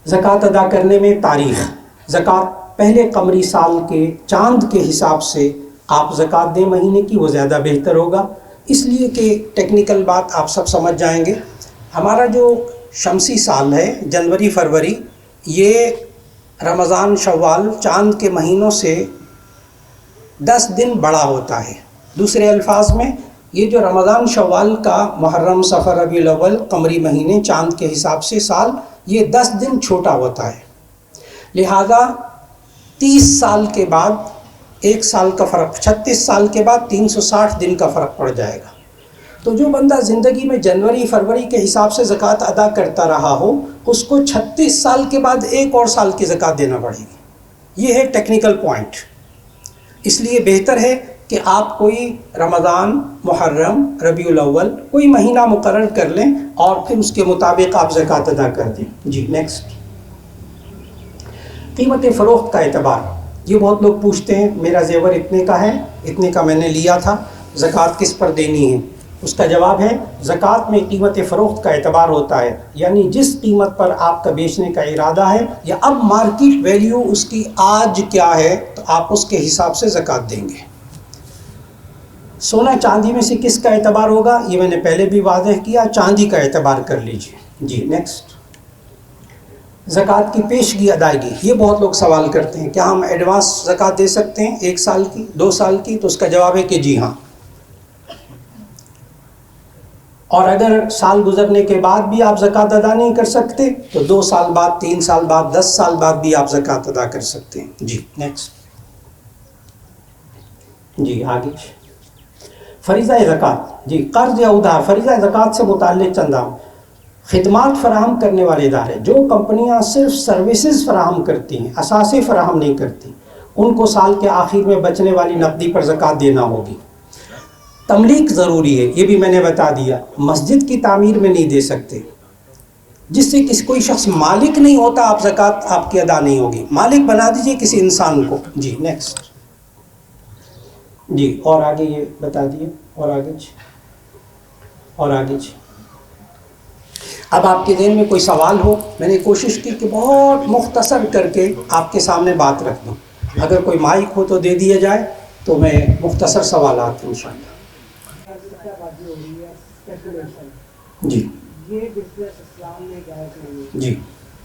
زکوٰۃ ادا کرنے میں تاریخ، زکوٰۃ پہلے قمری سال کے چاند کے حساب سے آپ زکوٰۃ دیں مہینے کی، وہ زیادہ بہتر ہوگا، اس لیے کہ ٹیکنیکل بات آپ سب سمجھ جائیں گے۔ ہمارا جو شمسی سال ہے جنوری فروری، یہ رمضان شوال چاند کے مہینوں سے 10 دن بڑا ہوتا ہے۔ دوسرے الفاظ میں یہ جو رمضان شوال کا محرم، صفر، ربیع الاول قمری مہینے چاند کے حساب سے سال، یہ 10 دن چھوٹا ہوتا ہے، لہذا 30 سال کے بعد 1 سال کا فرق، 36 سال کے بعد 360 دن کا فرق پڑ جائے گا۔ تو جو بندہ زندگی میں جنوری فروری کے حساب سے زکوٰۃ ادا کرتا رہا ہو، اس کو 36 سال کے بعد 1 اور سال کی زکوٰۃ دینا پڑے گی۔ یہ ہے ٹیکنیکل پوائنٹ۔ اس لیے بہتر ہے کہ آپ کوئی رمضان، محرم، ربیع الاول کوئی مہینہ مقرر کر لیں اور پھر اس کے مطابق آپ زکوٰۃ ادا کر دیں۔ جی نیکسٹ، قیمت فروخت کا اعتبار، یہ بہت لوگ پوچھتے ہیں میرا زیور اتنے کا ہے، اتنے کا میں نے لیا تھا، زکوٰۃ کس پر دینی ہے؟ اس کا جواب ہے زکوٰۃ میں قیمت فروخت کا اعتبار ہوتا ہے، یعنی جس قیمت پر آپ کا بیچنے کا ارادہ ہے یا اب مارکیٹ ویلیو اس کی آج کیا ہے تو آپ اس کے حساب سے زکوٰۃ دیں گے۔ سونا چاندی میں سے کس کا اعتبار ہوگا؟ یہ میں نے پہلے بھی واضح کیا، چاندی کا اعتبار کر لیجئے۔ جی نیکسٹ، زکوٰۃ کی پیشگی ادائیگی، یہ بہت لوگ سوال کرتے ہیں، کیا ہم ایڈوانس زکوٰۃ دے سکتے ہیں 1 سال کی، 2 سال کی؟ تو اس کا جواب ہے کہ جی ہاں، اور اگر سال گزرنے کے بعد بھی آپ زکوٰۃ ادا نہیں کر سکتے تو 2 سال بعد، 3 سال بعد، 10 سال بعد بھی آپ زکوٰۃ ادا کر سکتے ہیں۔ جی نیکسٹ، جی آگے، فریضہ زکوٰۃ، جی قرض یا ادھار، فریضہ زکوٰۃ سے متعلق چند خدمات فراہم کرنے والے ادارے، جو کمپنیاں صرف سروسز فراہم کرتی ہیں، اثاثے فراہم نہیں کرتی، ان کو سال کے آخر میں بچنے والی نقدی پر زکوٰۃ دینا ہوگی۔ تملیک ضروری ہے، یہ بھی میں نے بتا دیا، مسجد کی تعمیر میں نہیں دے سکتے، جس سے کوئی شخص مالک نہیں ہوتا آپ زکوٰۃ آپ کی ادا نہیں ہوگی، مالک بنا دیجئے کسی انسان کو۔ جی نیکسٹ، جی اور آگے یہ بتا دیے، اور آگے اور آگے۔ اب آپ کے ذہن میں کوئی سوال ہو، میں نے کوشش کی کہ بہت مختصر کر کے آپ کے سامنے بات رکھ دوں، اگر کوئی مائک ہو تو دے دیا جائے تو میں مختصر سوالات انشاءاللہ۔ جی یہ بزنس اسلام میں جائز نہیں ہے۔ جی،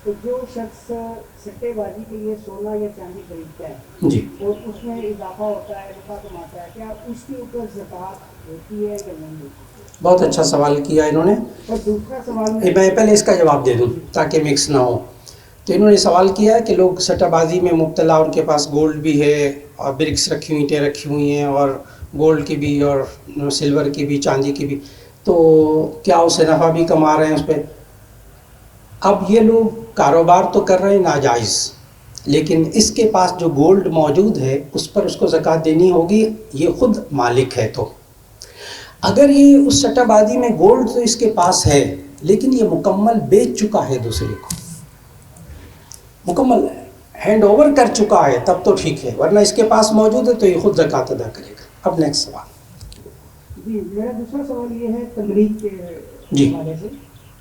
تو جو شخص سٹے بازی کے لیے سونا یا چاندی خریدتا ہے جی، اور اس میں اضافہ ہوتا ہے، نفع کماتا ہے، کیا اس کے اوپر زکوٰۃ ہوتی ہے یا نہیں ہوتی؟ بہت اچھا سوال کیا انہوں نے۔ اور دوسرا سوال میں پہلے اس کا جواب دے دوں تاکہ مکس نہ ہو۔ تو انہوں نے سوال کیا ہے کہ لوگ سٹہ بازی میں مبتلا، ان کے پاس گولڈ بھی ہے اور برکس رکھی ہوئی، اینٹیں رکھی ہوئی ہیں، اور گولڈ کی بھی اور سلور کی بھی، چاندی کی بھی، تو کیا اسے نفع بھی کما رہے ہیں اس پہ؟ اب یہ لوگ کاروبار تو کر رہے ہیں ناجائز، لیکن اس کے پاس جو گولڈ موجود ہے اس پر اس کو زکوٰۃ دینی ہوگی، یہ خود مالک ہے۔ تو اگر یہ اس سٹہ بازی میں گولڈ تو اس کے پاس ہے لیکن یہ مکمل بیچ چکا ہے، دوسرے کو مکمل ہینڈ اوور کر چکا ہے، تب تو ٹھیک ہے، ورنہ اس کے پاس موجود ہے تو یہ خود زکوٰۃ ادا کرے گا۔ اب نیکسٹ سوال۔ جی میرا دوسرا سوال یہ ہے تملیک کے جی حوالے سے۔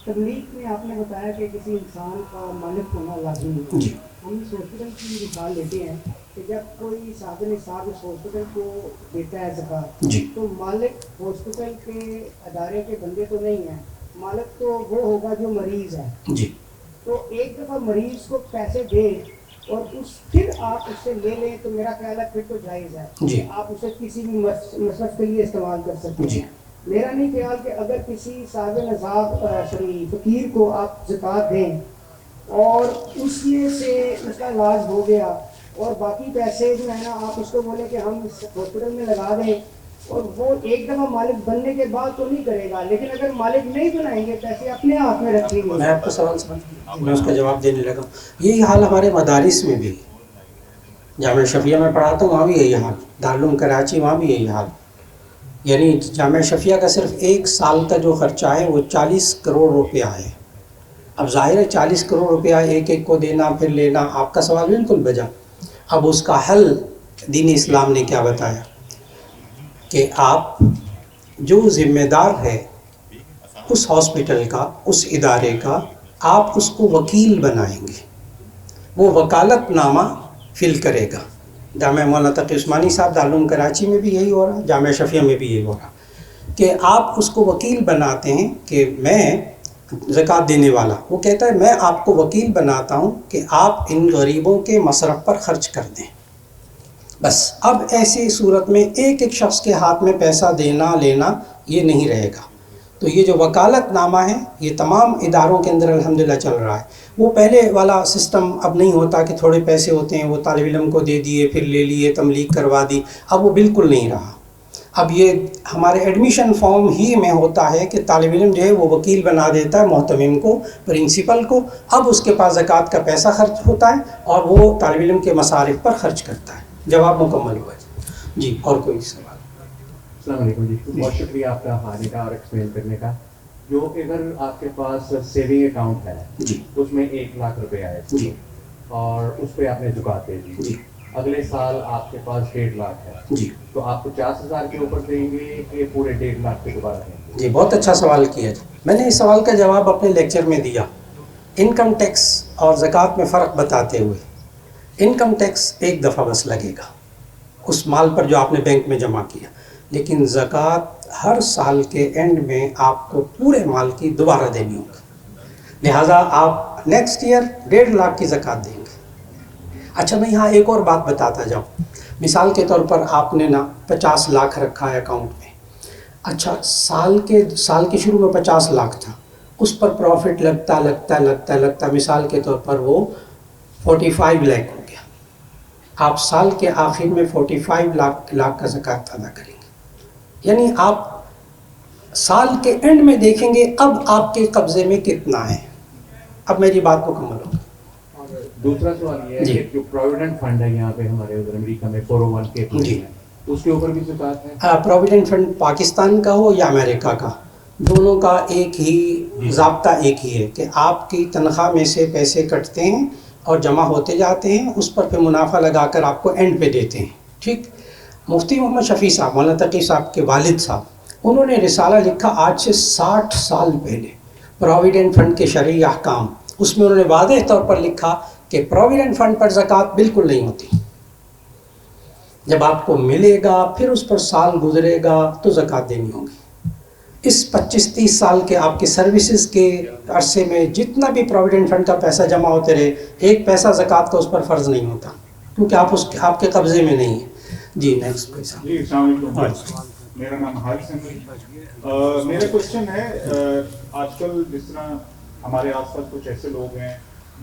تملیک میں آپ نے بتایا کہ کسی انسان کا مالک ہونا لازمی ہے۔ جی، ہم اس ہاسپٹل کی مثال لیتے ہیں کہ جب کوئی صاحب نصاب اس ہاسپٹل کو دیتا ہے زکوٰۃ، جی، تو مالک ہاسپٹل کے ادارے کے بندے تو نہیں ہیں، مالک تو وہ ہوگا جو مریض ہے۔ جی، تو ایک دفعہ مریض کو پیسے دیں اور پھر آپ اس سے لے لیں تو میرا خیال ہے پھر تو جائز ہے، جی، آپ اسے کسی بھی مصرف کے لیے استعمال کر سکتے ہیں۔ جی، میرا نہیں خیال کہ اگر کسی صاحب نصاب فقیر کو آپ زکوٰۃ دیں اور اس میں سے اس کا علاج ہو گیا اور باقی پیسے جو ہے نا آپ اس کو بولے کہ ہم اس ہاسپٹل میں لگا دیں, اور وہ ایک دفعہ مالک بننے کے بعد تو نہیں کرے گا, لیکن اگر مالک نہیں بنائیں گے پیسے اپنے ہاتھ میں رکھیں گے. میں آپ کا سوال سمجھ, میں اس کا جواب دینے لگا. یہی حال ہمارے مدارس میں بھی, جامعہ شفیہ میں پڑھاتا ہوں وہاں بھی یہی حال, دارالعلوم کراچی وہاں بھی یہی حال. یعنی جامعہ شفیہ کا صرف ایک سال کا جو خرچہ ہے وہ 40 کروڑ روپیہ ہے. اب ظاہر ہے 40 کروڑ روپیہ ایک ایک کو دینا پھر لینا, آپ کا سوال بالکل بجا. اب اس کا حل دین اسلام نے کیا بتایا کہ آپ جو ذمہ دار ہے اس ہاسپٹل کا, اس ادارے کا, آپ اس کو وکیل بنائیں گے. وہ وکالت نامہ فل کرے گا. جامعہ مولانا تقی عثمانی صاحب دارالعلوم کراچی میں بھی یہی ہو رہا, جامعہ شفیہ میں بھی یہی ہو رہا کہ آپ اس کو وکیل بناتے ہیں کہ میں زکوٰۃ دینے والا, وہ کہتا ہے میں آپ کو وکیل بناتا ہوں کہ آپ ان غریبوں کے مصرف پر خرچ کر دیں. بس اب ایسی صورت میں ایک ایک شخص کے ہاتھ میں پیسہ دینا لینا یہ نہیں رہے گا. تو یہ جو وکالت نامہ ہے یہ تمام اداروں کے اندر الحمدللہ چل رہا ہے. وہ پہلے والا سسٹم اب نہیں ہوتا کہ تھوڑے پیسے ہوتے ہیں وہ طالب علم کو دے دیے پھر لے لیے تملیغ کروا دی, اب وہ بالکل نہیں رہا. اب یہ ہمارے ایڈمیشن فارم ہی میں ہوتا ہے کہ طالب علم جو ہے وہ وکیل بنا دیتا ہے محتمم کو, پرنسپل کو. اب اس کے پاس زکوٰۃ کا پیسہ خرچ ہوتا ہے اور وہ طالب علم کے مصارف پر خرچ کرتا ہے. جواب مکمل ہوا جی. اور کوئی سوال؟ السلام علیکم جی, بہت شکریہ آپ کا حالیہ کا اور ایکسپلین کرنے کا. جو اگر آپ کے پاس سیونگ اکاؤنٹ ہے جی, اس میں 1 لاکھ روپے آئے جی, اور اس پہ آپ نے زکوٰۃ دے دی, جی, اگلے سال آپ کے پاس 1.5 لاکھ ہے, جی, تو آپ 50,000 کے اوپر دیں گے کہ پورے 1.5 لاکھ پہ دوبارہ دیں گے؟ جی بہت اچھا سوال کیا جی. میں نے اس سوال کا جواب اپنے لیکچر میں دیا انکم ٹیکس اور زکوٰۃ میں فرق بتاتے ہوئے. انکم ٹیکس ایک دفعہ بس لگے گا اس مال پر جو آپ نے بینک میں جمع کیا, لیکن زکوٰۃ ہر سال کے اینڈ میں آپ کو پورے مال کی دوبارہ دینی ہوگی. لہٰذا آپ نیکسٹ ایئر 1.5 لاکھ کی زکوٰۃ دیں گے. اچھا میں یہاں ایک اور بات بتاتا جاؤں. مثال کے طور پر آپ نے نا 50 لاکھ رکھا ہے اکاؤنٹ میں. اچھا سال کے شروع میں 50 لاکھ تھا, اس پر پروفٹ لگتا مثال کے طور پر وہ 45 لاکھ ہو گیا. آپ سال کے آخر میں 45 لاکھ کا زکوٰۃ ادا کریں گے. یعنی آپ سال کے اینڈ میں دیکھیں گے اب آپ کے قبضے میں کتنا ہے. اب میری بات مکمل ہوگی. دوسرا سوال یہ ہے کہ جو پروویڈنٹ فنڈ ہے یہاں پہ ہمارے ادھر امریکہ میں 401k جی, اس کے اوپر بھی زکوٰۃ ہے؟ پروویڈنٹ فنڈ پاکستان کا ہو یا امریکہ کا, دونوں کا ایک ہی ضابطہ ایک ہی ہے کہ آپ کی تنخواہ میں سے پیسے کٹتے ہیں اور جمع ہوتے جاتے ہیں, اس پر پھر منافع لگا کر آپ کو اینڈ پہ دیتے ہیں. ٹھیک. مفتی محمد شفیع صاحب مولانا تقی صاحب کے والد صاحب, انہوں نے رسالہ لکھا آج سے 60 سال پہلے پروویڈنٹ فنڈ کے شرعی احکام. اس میں انہوں نے واضح طور پر لکھا کہ پروویڈنٹ فنڈ پر زکوٰۃ بالکل نہیں ہوتی. جب آپ کو ملے گا پھر اس پر سال گزرے گا تو زکوٰۃ دینی ہوگی. اس 25-30 سال کے آپ کے سروسز کے عرصے میں جتنا بھی پروویڈنٹ فنڈ کا پیسہ جمع ہوتے رہے, ایک پیسہ زکوٰۃ کا اس پر فرض نہیں ہوتا کیونکہ آپ کے قبضے میں نہیں ہے. جی نیکسٹ پیسہ. جی السلام علیکم, میرا نام حارث ہے. میرا کوشچن ہے, آج کل جس طرح ہمارے آس پاس کچھ ایسے لوگ ہیں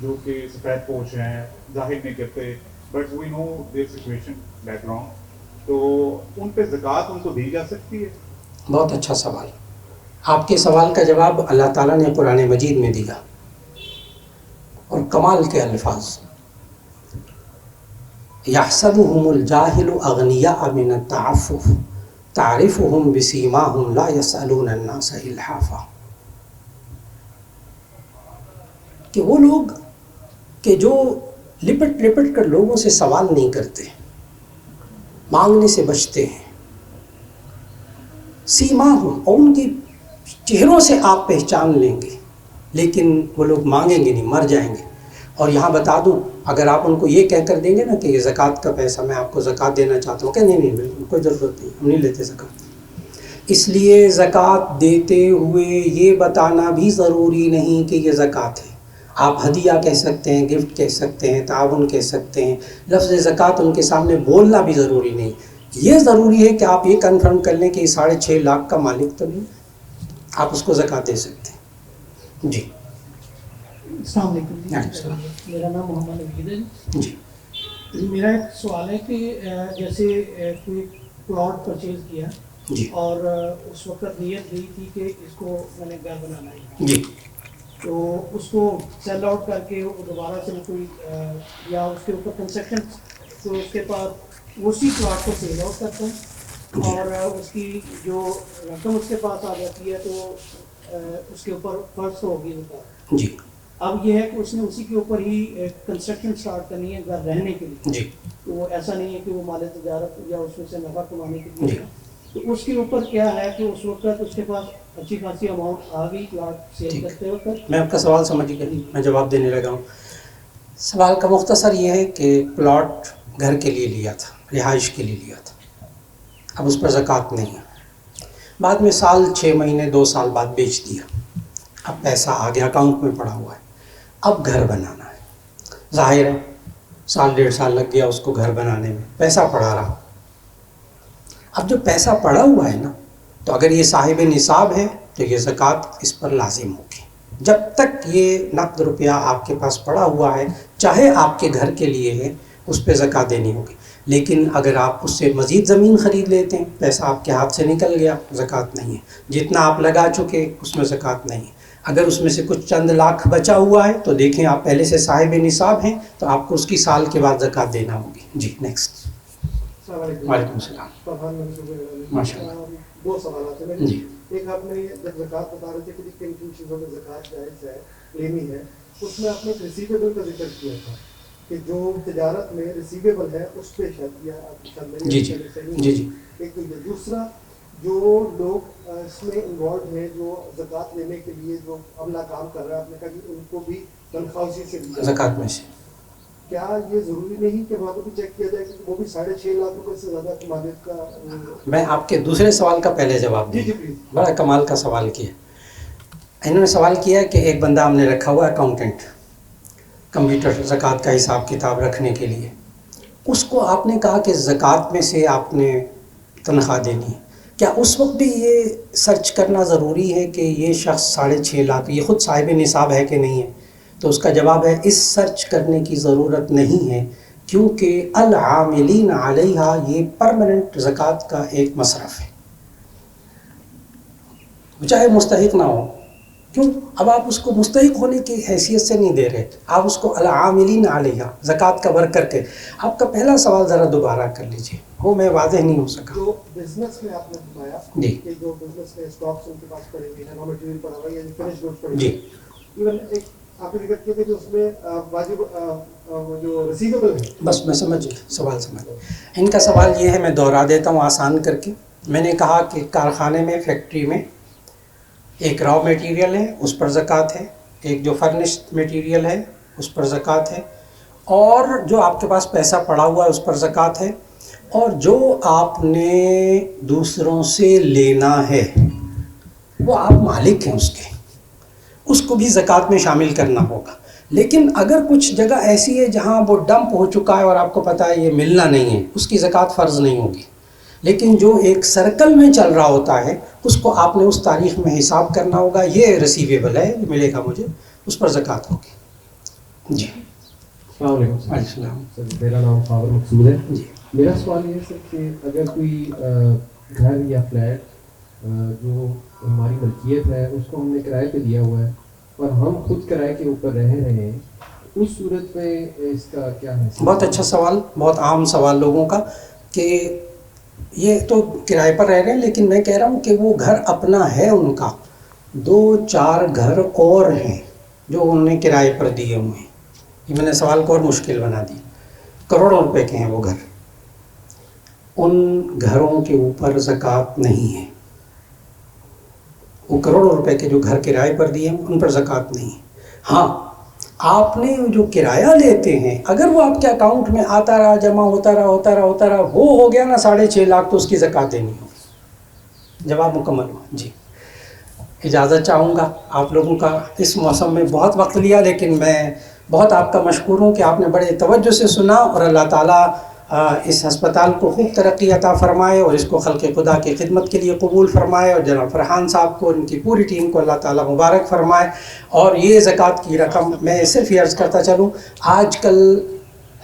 جو کہ سفید پوش ہیں, ظاہر نہیں کرتے, but we know their situation background, تو ان پہ زکوٰۃ ان کو دی جا سکتی ہے؟ بہت اچھا سوال. آپ کے سوال کا جواب اللہ تعالیٰ نے قرآن مجید میں دیا اور کمال کے الفاظ. یحسبهم الجاہل اغنیاء من التعفف تعرفهم بسیماہم لا یسألون الناس الحافا. کہ وہ لوگ کہ جو لپٹ کر لوگوں سے سوال نہیں کرتے, مانگنے سے بچتے ہیں, سیماہم, اور ان کی چہروں سے آپ پہچان لیں گے, لیکن وہ لوگ مانگیں گے نہیں, مر جائیں گے. اور یہاں بتا دوں, اگر آپ ان کو یہ کہہ کر دیں گے نا کہ یہ زکوٰۃ کہ پیسہ میں آپ کو زکوٰۃ دینا چاہتا ہوں, کہ نہیں بالکل کوئی ضرورت نہیں, ہم نہیں لیتے زکوٰۃ. اس لیے زکوٰۃ دیتے ہوئے یہ بتانا بھی ضروری نہیں کہ یہ زکوٰۃ ہے. آپ ہدیہ کہہ سکتے ہیں, گفٹ کہہ سکتے ہیں, تعاون کہہ سکتے ہیں, لفظ زکوٰۃ ان کے سامنے بولنا بھی ضروری نہیں. یہ ضروری ہے کہ آپ یہ کنفرم کر لیں کہ یہ 6.5 لاکھ کا مالک تو نہیں, آپ اس کو زکوٰۃ دے سکتے ہیں. جی السلام علیکم. میرا نام محمد عبید ہے. جی میرا ایک سوال ہے کہ جیسے کوئی پلاٹ پرچیز کیا جی اور اس وقت نیت دی تھی کہ اس کو میں نے گھر بنانا ہے، جی تو اس کو سیل آؤٹ کر کے وہ دوبارہ سے کوئی یا اس کے اوپر کنسٹرکشن، تو اس کے بعد اسی پلاٹ کو سیل آؤٹ کرتے ہیں اور اس کی جو رقم اس کے پاس آ جاتی ہے تو اس کے اوپر فرض ہوگی زکوٰۃ۔ جی اب یہ ہے کہ اس نے اسی کے اوپر ہی کنسٹرکشن سٹارٹ کرنی ہے گھر رہنے کے لیے، جی تو وہ ایسا نہیں ہے کہ وہ مال تجارت یا اس میں سے نفع کمانے کے لیے جی۔ ہے۔ تو اس کے اوپر کیا ہے کہ اس وقت اس کے پاس اچھی خاصی اماؤنٹ آ گئی پلاٹ سیل ٹھیک۔ کرتے وقت۔ میں آپ کا سوال سمجھ گیا، میں جواب دینے لگا ہوں۔ سوال کا مختصر یہ ہے کہ پلاٹ گھر کے لیے لیا تھا، رہائش کے لیے لیا تھا، اب اس پر زکوٰۃ نہیں ہے، بعد میں سال 6 مہینے 2 سال بعد بیچ دیا، اب پیسہ آ گیا اکاؤنٹ میں پڑا ہوا ہے، اب گھر بنانا ہے، ظاہر ہے 1.5 سال لگ گیا اس کو گھر بنانے میں، پیسہ پڑا رہا۔ اب جو پیسہ پڑا ہوا ہے نا، تو اگر یہ صاحب نصاب ہے تو یہ زکوٰۃ اس پر لازم ہوگی۔ جب تک یہ نقد روپیہ آپ کے پاس پڑا ہوا ہے، چاہے آپ کے گھر کے لیے ہے، اس پہ زکوٰۃ دینی ہوگی۔ لیکن اگر آپ اس سے مزید زمین خرید لیتے ہیں، پیسہ آپ کے ہاتھ سے نکل گیا، زکوٰۃ نہیں ہے۔ جتنا آپ لگا چکے اس میں زکوٰۃ نہیں ہے۔ اگر اس میں سے کچھ چند لاکھ بچا ہوا ہے تو دیکھیں آپ پہلے سے صاحب نصاب ہیں، تو آپ کو اس کی سال کے بعد زکوٰۃ دینا ہوگی۔ جی نیکسٹ۔ السلام علیکم۔ وعلیکم السلام۔ فرحان منصور۔ ماشاء اللہ۔ 2 سوالات ہیں میرے۔ جی۔ ایک آپ نے جب زکوٰۃ بتا رہے تھے کہ کن کن چیزوں میں زکوٰۃ جائز ہے لینی ہے، اس میں آپ نے ریسیویبل کا ذکر کیا تھا کہ جو تجارت میں ریسیویبل ہے اس پہ شاید یا جی جی جی جی۔ ایک تو یہ، دوسرا جو لوگ اس میں انوالو ہیں جو زکوٰۃ لینے کے لیے جو عملہ کام کر رہا ہے، آپ نے کہا کہ ان کو بھی تنخواہ اسی سے دی جائے، زکوٰۃ میں سے کیا یہ ضروری نہیں کہ وہاں کو بھی چیک کیا جائے کہ وہ بھی 6.5 لاکھ روپے سے زیادہ کمانے کا؟ میں آپ کے دوسرے سوال کا پہلے جواب جی دوں۔ جی پلیز۔ بڑا کمال کا سوال کیا۔ انہوں نے سوال کیا کہ ایک بندہ ہم نے رکھا ہوا ہے اکاؤنٹنٹ، کمپیوٹر زکوٰۃ کا حساب کتاب رکھنے کے لیے، اس کو آپ نے کہا کہ زکوٰۃ میں سے آپ نے تنخواہ دینی ہے، کیا اس وقت بھی یہ سرچ کرنا ضروری ہے کہ یہ شخص 6.5 لاکھ یہ خود صاحب نصاب ہے کہ نہیں ہے؟ تو اس کا جواب ہے اس سرچ کرنے کی ضرورت نہیں ہے، کیونکہ العاملین علیہا یہ پرماننٹ زکوٰۃ کا ایک مصرف ہے، چاہے مستحق نہ ہو۔ کیوں؟ اب آپ اس کو مستحق ہونے کی حیثیت سے نہیں دے رہے، آپ اس کو العاملین علیہا زکوٰۃ کا ورک کر کے۔ آپ کا پہلا سوال ذرا دوبارہ کر لیجئے، وہ میں واضح نہیں ہو سکا۔ جو بزنس میں آپ نے بتایا جی کہ جو بزنس میں اسٹاکس ان کے پاس پڑے ہوئے ہیں، را مٹیریل پڑا ہوا ہے یا فنش گڈز پڑے جی ہوئے ہیں، ایون ایک آپ نے ذکر کیا کہ جو اس میں واجب جو ریسیویبل ہے۔ بس میں سمجھ گیا، سوال سمجھ گیا۔ ان کا سوال یہ ہے، میں دوہرا دیتا ہوں آسان کر کے۔ میں نے کہا کہ کارخانے میں، فیکٹری میں ایک را میٹیریل ہے، اس پر زکوٰۃ ہے، ایک جو فرنشڈ میٹیریل ہے اس پر زکوٰۃ ہے، اور جو آپ کے پاس پیسہ پڑا ہوا ہے اس پر زکوٰۃ ہے، اور جو آپ نے دوسروں سے لینا ہے وہ آپ مالک ہیں اس کو بھی زکوٰۃ میں شامل کرنا ہوگا۔ لیکن اگر کچھ جگہ ایسی ہے جہاں وہ ڈمپ ہو چکا ہے اور آپ کو پتہ ہے یہ ملنا نہیں ہے، اس کی زکوٰۃ فرض نہیں ہوگی۔ لیکن جو ایک سرکل میں چل رہا ہوتا ہے اس کو آپ نے اس تاریخ میں حساب کرنا ہوگا، یہ ریسیویبل ہے، یہ ملے گا مجھے، اس پر زکوٰۃ ہوگی۔ جی السلام علیکم وعلیکم السلام۔ سر، میرا نام خاور مقصود ہے۔ جی میرا سوال یہ ہے سر کہ اگر کوئی گھر یا فلیٹ جو ہماری ملکیت ہے اس کو ہم نے کرائے پہ دیا ہوا ہے اور ہم خود کرائے کے اوپر رہ رہے ہیں، اس صورت میں اس کا کیا ہے؟ بہت اچھا سوال، بہت عام سوال لوگوں کا، کہ یہ تو کرائے پر رہ رہے ہیں، لیکن میں کہہ رہا ہوں کہ وہ گھر اپنا ہے ان کا، 2-4 گھر اور ہیں جو انہوں نے کرائے پر دیے ہوئے ہیں۔ یہ میں نے سوال کو اور مشکل بنا دی۔ کروڑوں روپے کے ہیں وہ گھر، ان گھروں کے اوپر زکوٰۃ نہیں ہے۔ وہ کروڑوں روپے کے جو گھر کرائے پر دیے ہیں ان پر زکوٰۃ نہیں ہے۔ ہاں، آپ نے جو کرایہ لیتے ہیں اگر وہ آپ کے اکاؤنٹ میں آتا رہا، جمع ہوتا رہا، وہ ہو گیا نا 6.5 لاکھ، تو اس کی زکوٰۃ دینی ہوگی۔ جواب مکمل ہوا۔ جی اجازت چاہوں گا، آپ لوگوں کا اس موسم میں بہت وقت لیا، لیکن میں بہت آپ کا مشکور ہوں کہ آپ نے بڑے توجہ سے سنا، اور اللہ تعالیٰ اس ہسپتال کو خوب ترقی عطا فرمائے اور اس کو خلق خدا کی خدمت کے لیے قبول فرمائے، اور جناب فرحان صاحب کو، ان کی پوری ٹیم کو اللہ تعالیٰ مبارک فرمائے۔ اور یہ زکوٰۃ کی رقم میں صرف یہ عرض کرتا چلوں، آج کل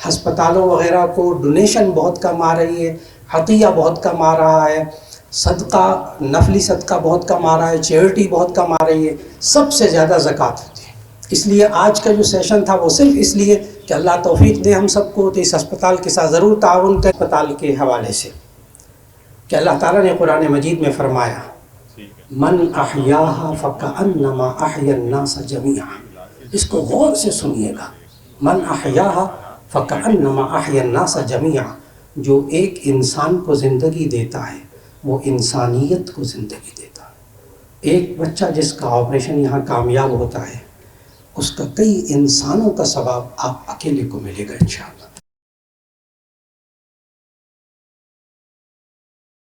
ہسپتالوں وغیرہ کو ڈونیشن بہت کم آ رہی ہے، عطیہ بہت کم آ رہا ہے، صدقہ نفلی صدقہ بہت کم آ رہا ہے، چیریٹی بہت کم آ رہی ہے، سب سے زیادہ زکوٰۃ ہوتی ہے۔ اس لیے آج کا جو سیشن تھا وہ صرف اس لیے کہ اللہ توفیق دے ہم سب کو، تو اس اسپتال کے ساتھ ضرور تعاون کریں۔ اسپتال کے حوالے سے کہ اللہ تعالیٰ نے قرآن مجید میں فرمایا من احیاہا فکأنما احیا الناس جمیعا، اس کو غور سے سنیے گا، من احیاہا فکأنما احیا الناس جمیعا، جو ایک انسان کو زندگی دیتا ہے وہ انسانیت کو زندگی دیتا ہے۔ ایک بچہ جس کا آپریشن یہاں کامیاب ہوتا ہے، اس کا کئی انسانوں کا ثواب آپ اکیلے کو ملے گا انشاءاللہ۔